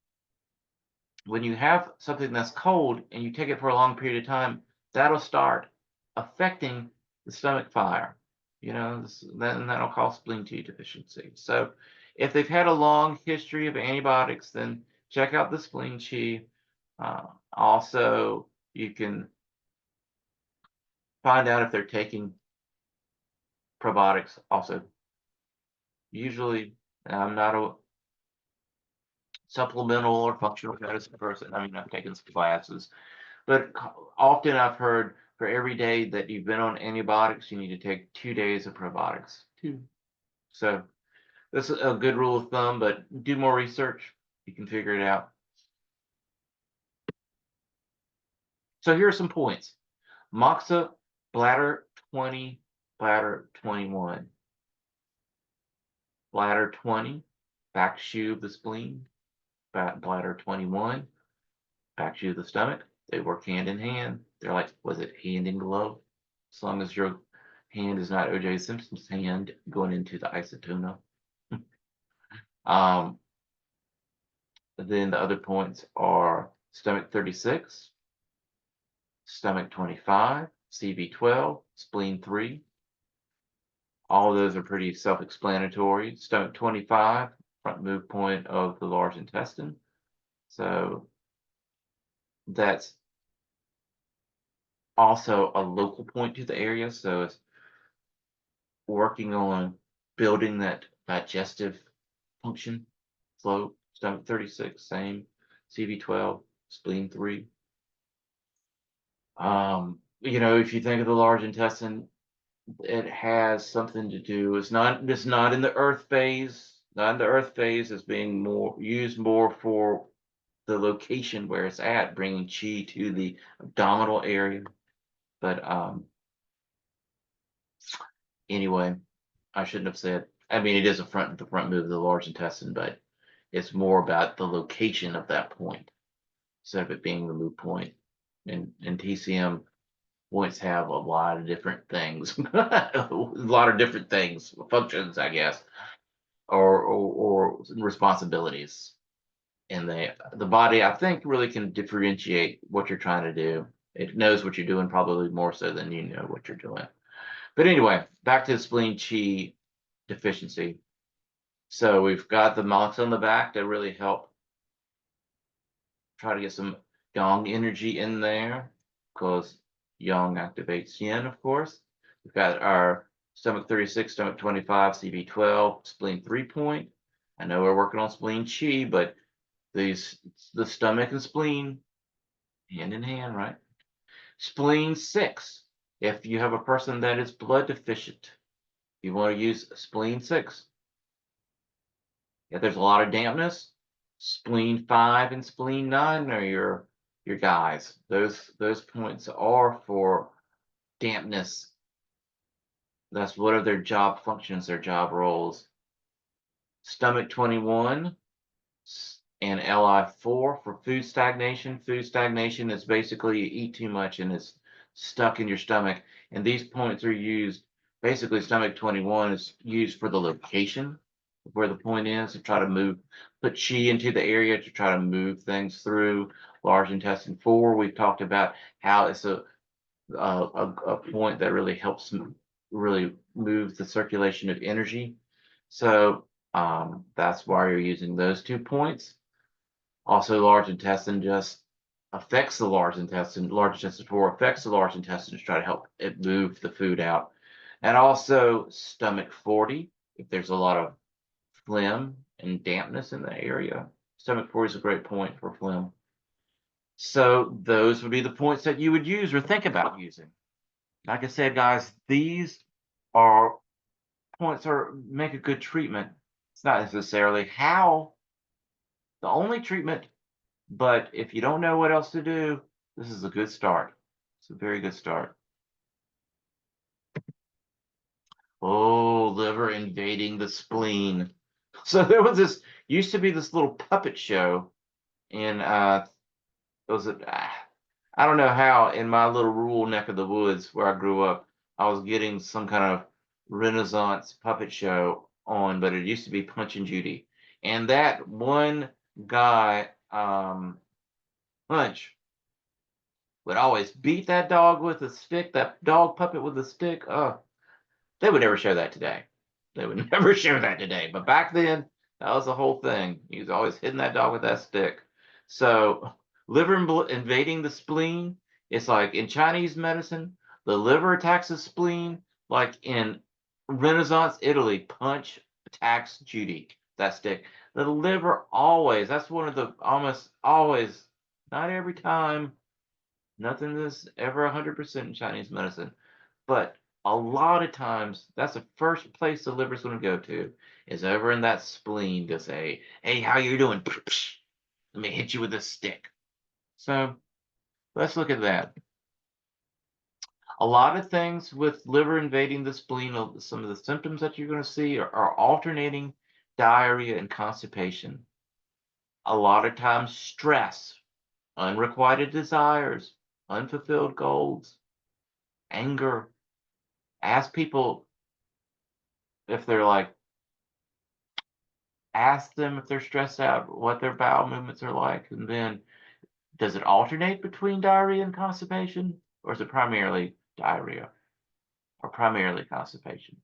when you have something that's cold and you take it for a long period of time, that'll start affecting the stomach fire. Then that'll cause spleen T deficiency. So if they've had a long history of antibiotics, then check out the spleen chi. Also, you can find out if they're taking probiotics. Also, usually, I'm not a supplemental or functional medicine person. I mean, I've taken some classes, but often I've heard for every day that you've been on antibiotics, you need to take 2 days of probiotics. Two. So this is a good rule of thumb, but do more research. You can figure it out. So here are some points. Moxa, bladder 20, bladder 21. Bladder 20, back skew of the spleen. Bladder 21, back skew of the stomach. They work hand in hand. They're like, was it hand in glove? As long as your hand is not O.J. Simpson's hand going into the isotona. Then the other points are stomach 36, stomach 25, CV12, spleen 3. All of those are pretty self-explanatory. Stomach 25, front move point of the large intestine. So that's also a local point to the area. So it's working on building that digestive function, flow. Stomach 36, same. CV12, spleen 3. If you think of the large intestine, it has something to do. It's not in the earth phase. Not in the earth phase. It's being used more for the location where it's at, bringing chi to the abdominal area. But anyway, I shouldn't have said. I mean, it is the front move of the large intestine, but it's more about the location of that point instead of it being the move point. And TCM points have a lot of different things, a lot of different things, functions, I guess, or responsibilities. And the body, I think, really can differentiate what you're trying to do. It knows what you're doing probably more so than you know what you're doing. But anyway, back to the spleen chi deficiency. So we've got the moxa on the back that really help try to get some yang energy in there because yang activates yin, of course. We've got our stomach 36, stomach 25, CV12, spleen 3 point. I know we're working on spleen chi, but the stomach and spleen hand in hand, right? Spleen 6. If you have a person that is blood deficient, you want to use spleen 6. If there's a lot of dampness, spleen 5 and spleen 9 are your guys. Those points are for dampness. That's one of their job functions, their job roles. Stomach 21 and LI4 for food stagnation. Food stagnation is basically you eat too much and it's stuck in your stomach. And these points are used, basically stomach 21 is used for the location of where the point is to try to put chi into the area to try to move things through. Large intestine 4, we've talked about how it's a point that really helps really move the circulation of energy. So that's why you're using those 2 points. Also, large intestine just affects the large intestine. Large intestine 4 affects the large intestine to try to help it move the food out. And also stomach 40, if there's a lot of phlegm and dampness in the area. Stomach 40 is a great point for phlegm. So those would be the points that you would use or think about using. Like I said, guys, these are points make a good treatment. It's not necessarily the only treatment, but if you don't know what else to do, this is a good start. It's a very good start. Oh, liver invading the spleen. So there was used to be this little puppet show in I don't know how in my little rural neck of the woods where I grew up, I was getting some kind of Renaissance puppet show on, but it used to be Punch and Judy. And that one guy, Punch, would always beat that dog with a stick, that dog puppet with a stick. They would never show that today. They would never show that today. But back then, that was the whole thing. He was always hitting that dog with that stick. So liver invading the spleen, it's like in Chinese medicine, the liver attacks the spleen, like in Renaissance Italy, Punch attacks Judy, that stick. The liver always, that's one of the almost always, not every time, Nothing is ever 100% in Chinese medicine, but a lot of times that's the first place the liver's going to go to is over in that spleen to say, "Hey, how you doing? Let me hit you with a stick." So let's look at that. A lot of things with liver invading the spleen, some of the symptoms that you're going to see are alternating diarrhea and constipation. A lot of times, stress, unrequited desires, unfulfilled goals, anger. Ask people if they're like, ask them if they're stressed out, what their bowel movements are like, and then does it alternate between diarrhea and constipation, or is it primarily diarrhea or primarily constipation?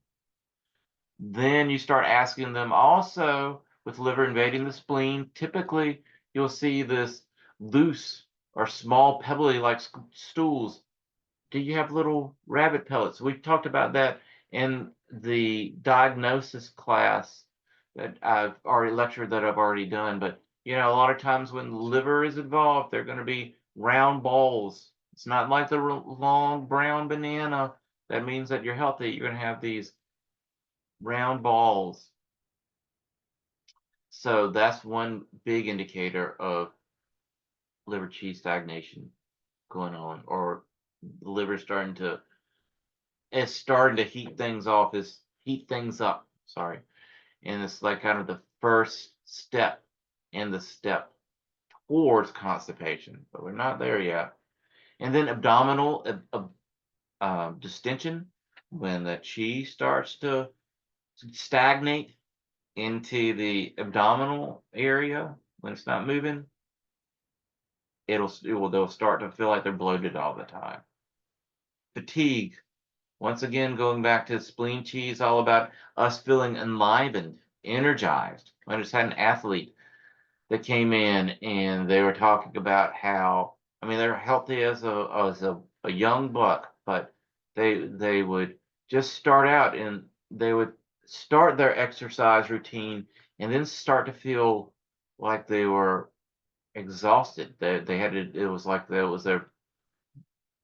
Then you start asking them also with liver invading the spleen, typically you'll see this loose or small pebbly like stools. Do you have little rabbit pellets? We've talked about that in the diagnosis class that I've already lectured that I've already done. But a lot of times when liver is involved, they're going to be round balls. It's not like the long brown banana. That means that you're healthy. You're going to have these round balls. So that's one big indicator of liver qi stagnation going on, or the liver starting to heat things up. Sorry. And it's like kind of the first step in the step towards constipation, but we're not there yet. And then abdominal distension, when the chi starts to stagnate into the abdominal area, when it's not moving, they'll start to feel like they're bloated all the time. Fatigue, once again, going back to spleen chi, is all about us feeling enlivened, energized. I just had an athlete that came in and they were talking about how, I mean, they're healthy as a young buck, but they would just start out and they would start their exercise routine and then start to feel like they were exhausted. They had it was like that was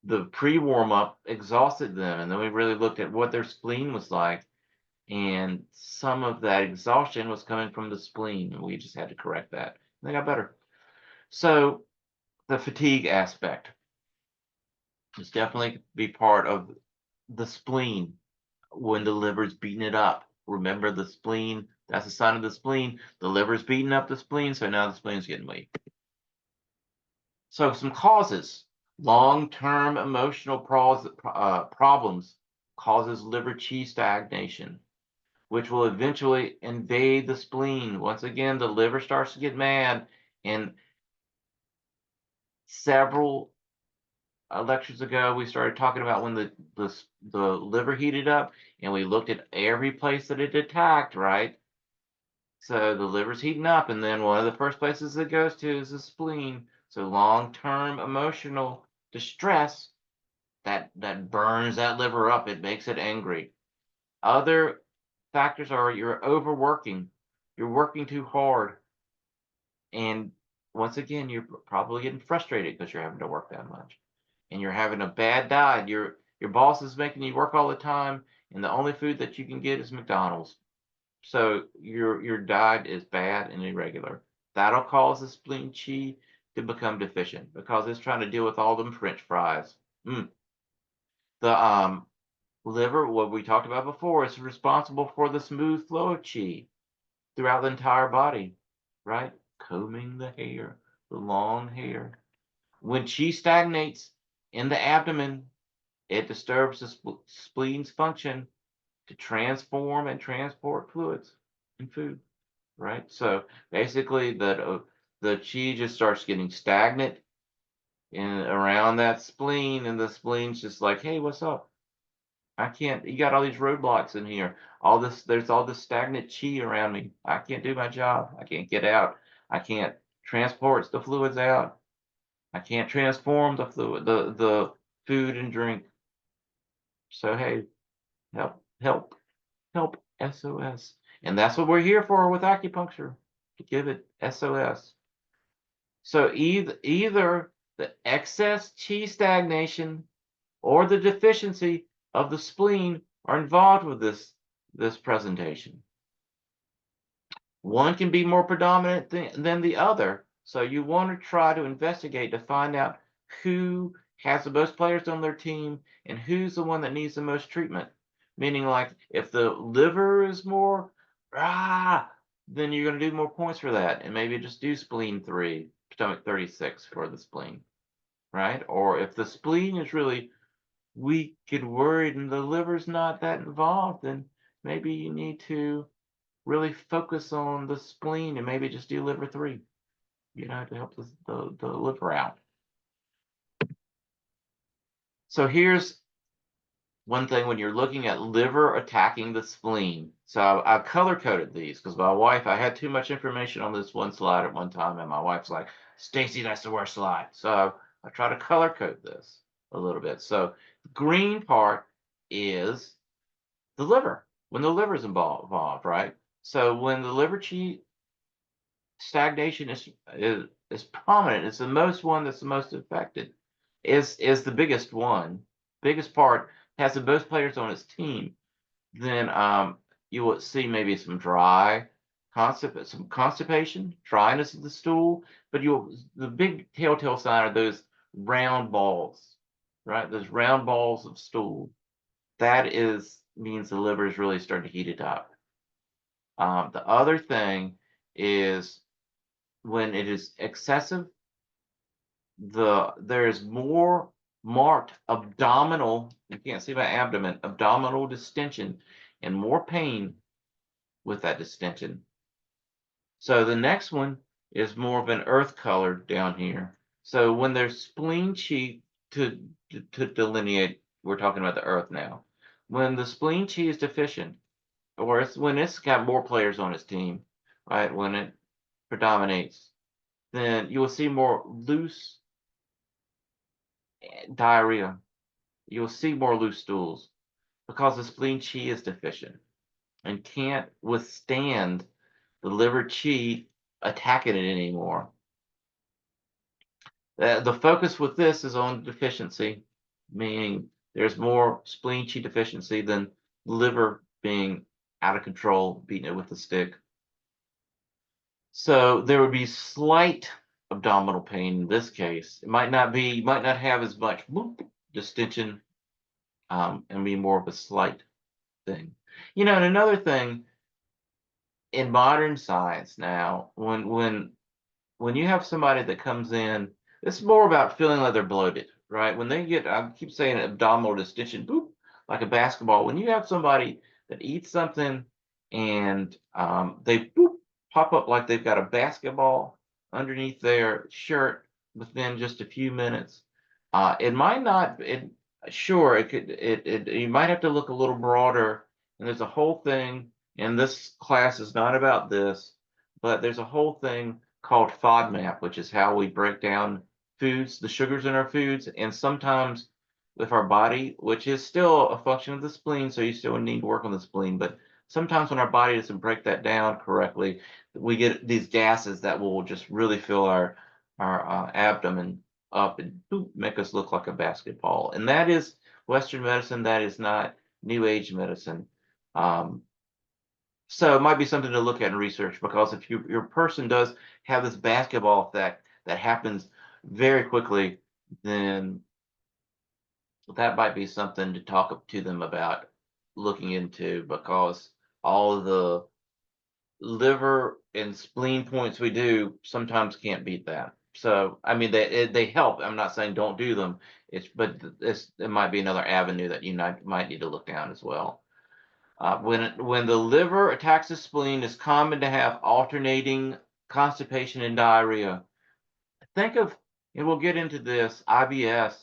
the pre-warm up exhausted them, and then we really looked at what their spleen was like, and some of that exhaustion was coming from the spleen, and we just had to correct that. And they got better. So the fatigue aspect is definitely be part of the spleen when the liver's beating it up. Remember the spleen, that's a sign of the spleen. The liver's beating up the spleen, so now the spleen's getting weak. So some causes. Long-term emotional problems causes liver qi stagnation, which will eventually invade the spleen. Once again, the liver starts to get mad. And several lectures ago, we started talking about when the liver heated up, and we looked at every place that it attacked, right? So the liver's heating up, and then one of the first places it goes to is the spleen. So long-term emotional distress that burns that liver up. It makes it angry. Other factors are you're overworking, you're working too hard, and once again, you're probably getting frustrated because you're having to work that much, and you're having a bad diet. Your boss is making you work all the time, and the only food that you can get is McDonald's. So your diet is bad and irregular. That'll cause the spleen chi to become deficient because it's trying to deal with all them French fries. The liver, what we talked about before, is responsible for the smooth flow of chi throughout the entire body, right? Combing the hair, the long hair. When chi stagnates in the abdomen, it disturbs the spleen's function to transform and transport fluids and food, right? So basically, the chi just starts getting stagnant in around that spleen, and the spleen's just like, hey, what's up? I can't, you got all these roadblocks in here. There's all this stagnant chi around me. I can't do my job. I can't get out. I can't transport the fluids out. I can't transform the fluid, the food and drink. So hey, help, help, help, SOS. And that's what we're here for with acupuncture, to give it SOS. So either The excess chi stagnation or the deficiency of the spleen are involved with this presentation. One can be more predominant than the other, so you want to try to investigate to find out who has the most players on their team and who's the one that needs the most treatment. Meaning, like, if the liver is more, then you're going to do more points for that, and maybe just do spleen 3, stomach 36 for the spleen, right? Or if the spleen is really weak and worried and the liver's not that involved, then maybe you need to really focus on the spleen and maybe just do liver 3, to help the liver out. So here's one thing when you're looking at liver attacking the spleen. So I've color coded these because my wife, I had too much information on this one slide at one time, and my wife's like, Stacy, that's the worst slide. So I try to color code this a little bit. So the green part is the liver, when the liver is involved, right? So when the liver stagnation is prominent, it's the most one that's the most affected, is the biggest one, biggest part, has the most players on its team, then you will see maybe some some constipation, dryness of the stool, but the big telltale sign are those round balls, right? Those round balls of stool. That means the liver is really starting to heat it up. The other thing is when it is excessive, there's more marked abdominal, you can't see my abdomen, abdominal distension and more pain with that distension. So the next one is more of an earth color down here. So when there's spleen chi, to delineate, we're talking about the earth now. When the spleen chi is deficient, or when it's got more players on its team, right? When it predominates, then you will see more loose diarrhea. You'll see more loose stools because the spleen chi is deficient and can't withstand the liver chi attacking it anymore. The focus with this is on deficiency, meaning there's more spleen chi deficiency than liver being out of control, beating it with a stick. So there would be slight abdominal pain in this case. It might not have as much distension, and be more of a slight thing. And another thing in modern science now, when you have somebody that comes in, it's more about feeling like they're bloated, right? When they get, I keep saying abdominal distension, boop, like a basketball. When you have somebody that eats something and they boop, pop up like they've got a basketball underneath their shirt within just a few minutes, it might not. Sure, it could. You might have to look a little broader. And there's a whole thing. And this class is not about this, but there's a whole thing called FODMAP, which is how we break down foods, the sugars in our foods, and sometimes with our body, which is still a function of the spleen, so you still need to work on the spleen. But sometimes when our body doesn't break that down correctly, we get these gases that will just really fill our abdomen up and boop, make us look like a basketball. And that is Western medicine. That is not New Age medicine. So it might be something to look at and research, because if your person does have this basketball effect that happens very quickly, then that might be something to talk to them about looking into, because all of the liver and spleen points we do sometimes can't beat that. So, I mean, they help. I'm not saying don't do them. It might be another avenue that you might need to look down as well. When the liver attacks the spleen, it's common to have alternating constipation and diarrhea. Think of, and we'll get into this, IBS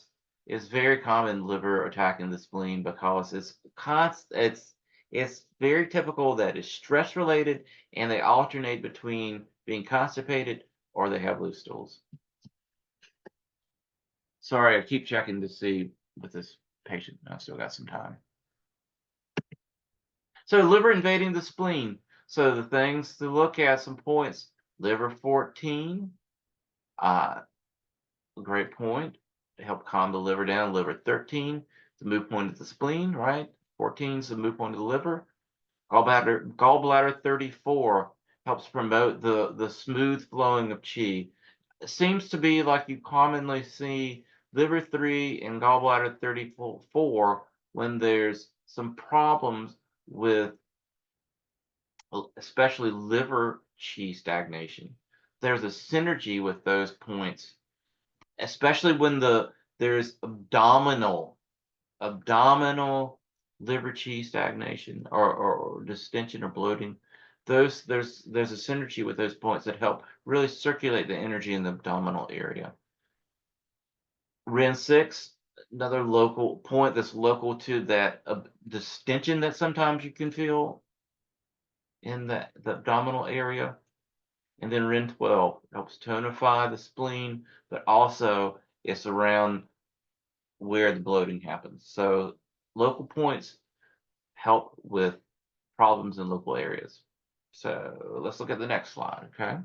is very common, liver attacking the spleen, because it's very typical that it's stress related, and they alternate between being constipated or they have loose stools. Sorry, I keep checking to see with this patient. I've still got some time. So liver invading the spleen. So the things to look at, some points: liver 14, a great point to help calm the liver down. Liver 13, the move point of the spleen, right? 14 is the move point of the liver. Gallbladder 34 helps promote the smooth flowing of qi. It seems to be like you commonly see liver 3 and gallbladder 34 when there's some problems with especially liver qi stagnation. There's a synergy with those points, especially when there's abdominal liver qi stagnation or distension or bloating. There's a synergy with those points that help really circulate the energy in the abdominal area. Ren 6, another local point that's local to that distension that sometimes you can feel in the abdominal area. And then Ren 12 helps tonify the spleen, but also it's around where the bloating happens. So local points help with problems in local areas. So let's look at the next slide, okay?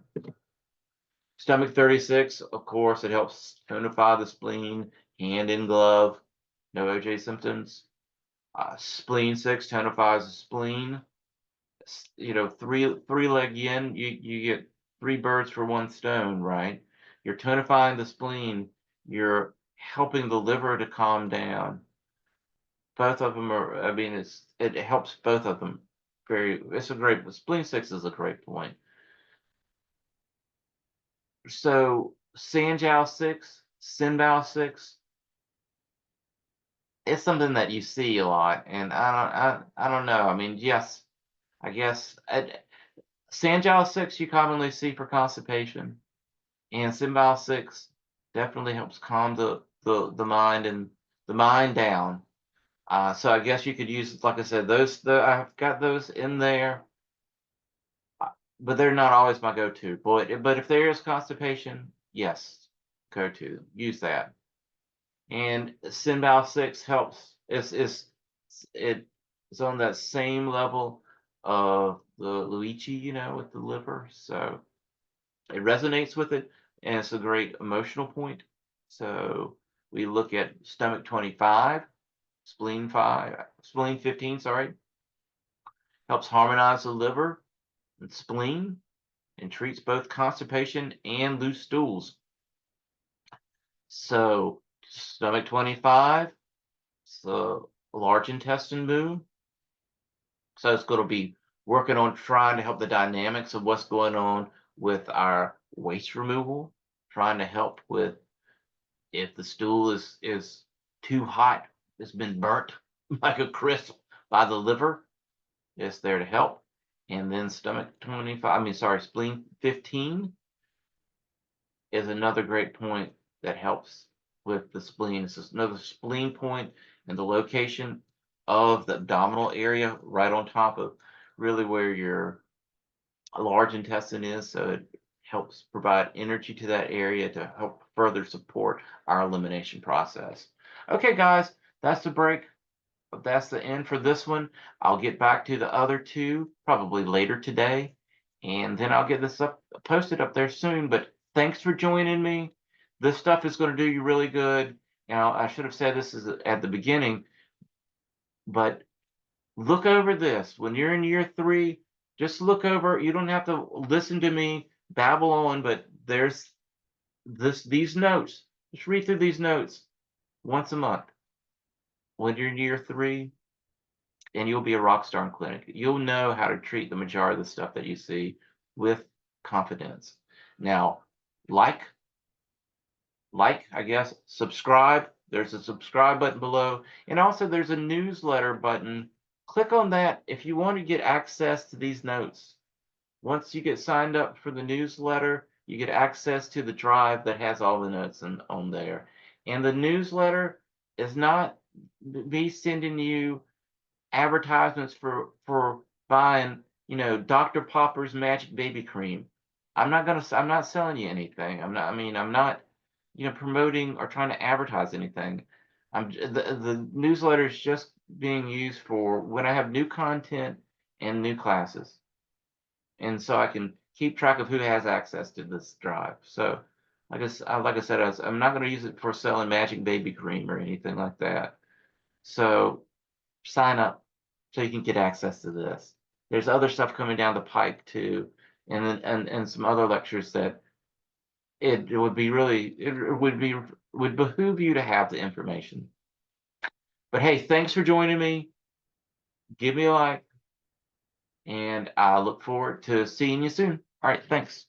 Stomach 36, of course, it helps tonify the spleen, hand in glove, no OJ symptoms. Spleen 6 tonifies the spleen. You know, three leg yin, you get three birds for one stone, right? You're tonifying the spleen, you're helping the liver to calm down. Both of them are, I mean, it helps both of them. It's a great, spleen 6 is a great point. So Sanjiao 6, Sinbao 6, it's something that you see a lot, and I don't know. I mean, yes, I guess Sanjiao 6 you commonly see for constipation, and Sinbao 6 definitely helps calm the mind and the mind down. So I guess you could use, like I said, I've got those in there, but they're not always my go-to. But if there is constipation, yes, go-to, use that. And Sinbao 6 helps. It's on that same level of the Luigi, you know, with the liver. So it resonates with it, and it's a great emotional point. So we look at stomach 25, spleen 15, sorry, helps harmonize the liver and spleen and treats both constipation and loose stools. So stomach 25, it's the large intestine move. So it's going to be working on trying to help the dynamics of what's going on with our waste removal, trying to help with if the stool is too hot, it's been burnt like a crisp by the liver, it's there to help. And then stomach 25, I mean, sorry, spleen 15 is another great point that helps with the spleen. It's just another spleen point and the location of the abdominal area right on top of really where your large intestine is. So it helps provide energy to that area to help further support our elimination process. Okay, guys, that's the break. That's the end for this one. I'll get back to the other two probably later today, and then I'll get this up posted up there soon. But thanks for joining me. This stuff is going to do you really good. Now, I should have said this at the beginning, but look over this. When you're in year 3, just look over. You don't have to listen to me babble on, but there's these notes. Just read through these notes once a month. When you're in year 3, and you'll be a rock star in clinic. You'll know how to treat the majority of the stuff that you see with confidence. Now, like, I guess, subscribe. There's a subscribe button below. And also there's a newsletter button. Click on that if you want to get access to these notes. Once you get signed up for the newsletter, you get access to the drive that has all the notes on there. And the newsletter is not me sending you advertisements for buying, you know, Dr. Popper's magic baby cream. I'm not selling you anything. I'm not, you know, promoting or trying to advertise anything. The newsletter is just being used for when I have new content and new classes. And so I can keep track of who has access to this drive. So like I said, I'm not going to use it for selling magic baby cream or anything like that. So sign up so you can get access to this. There's other stuff coming down the pike too, and then and some other lectures that it would be really would behoove you to have the information. But hey, thanks for joining me. Give me a like, and I look forward to seeing you soon. All right, thanks.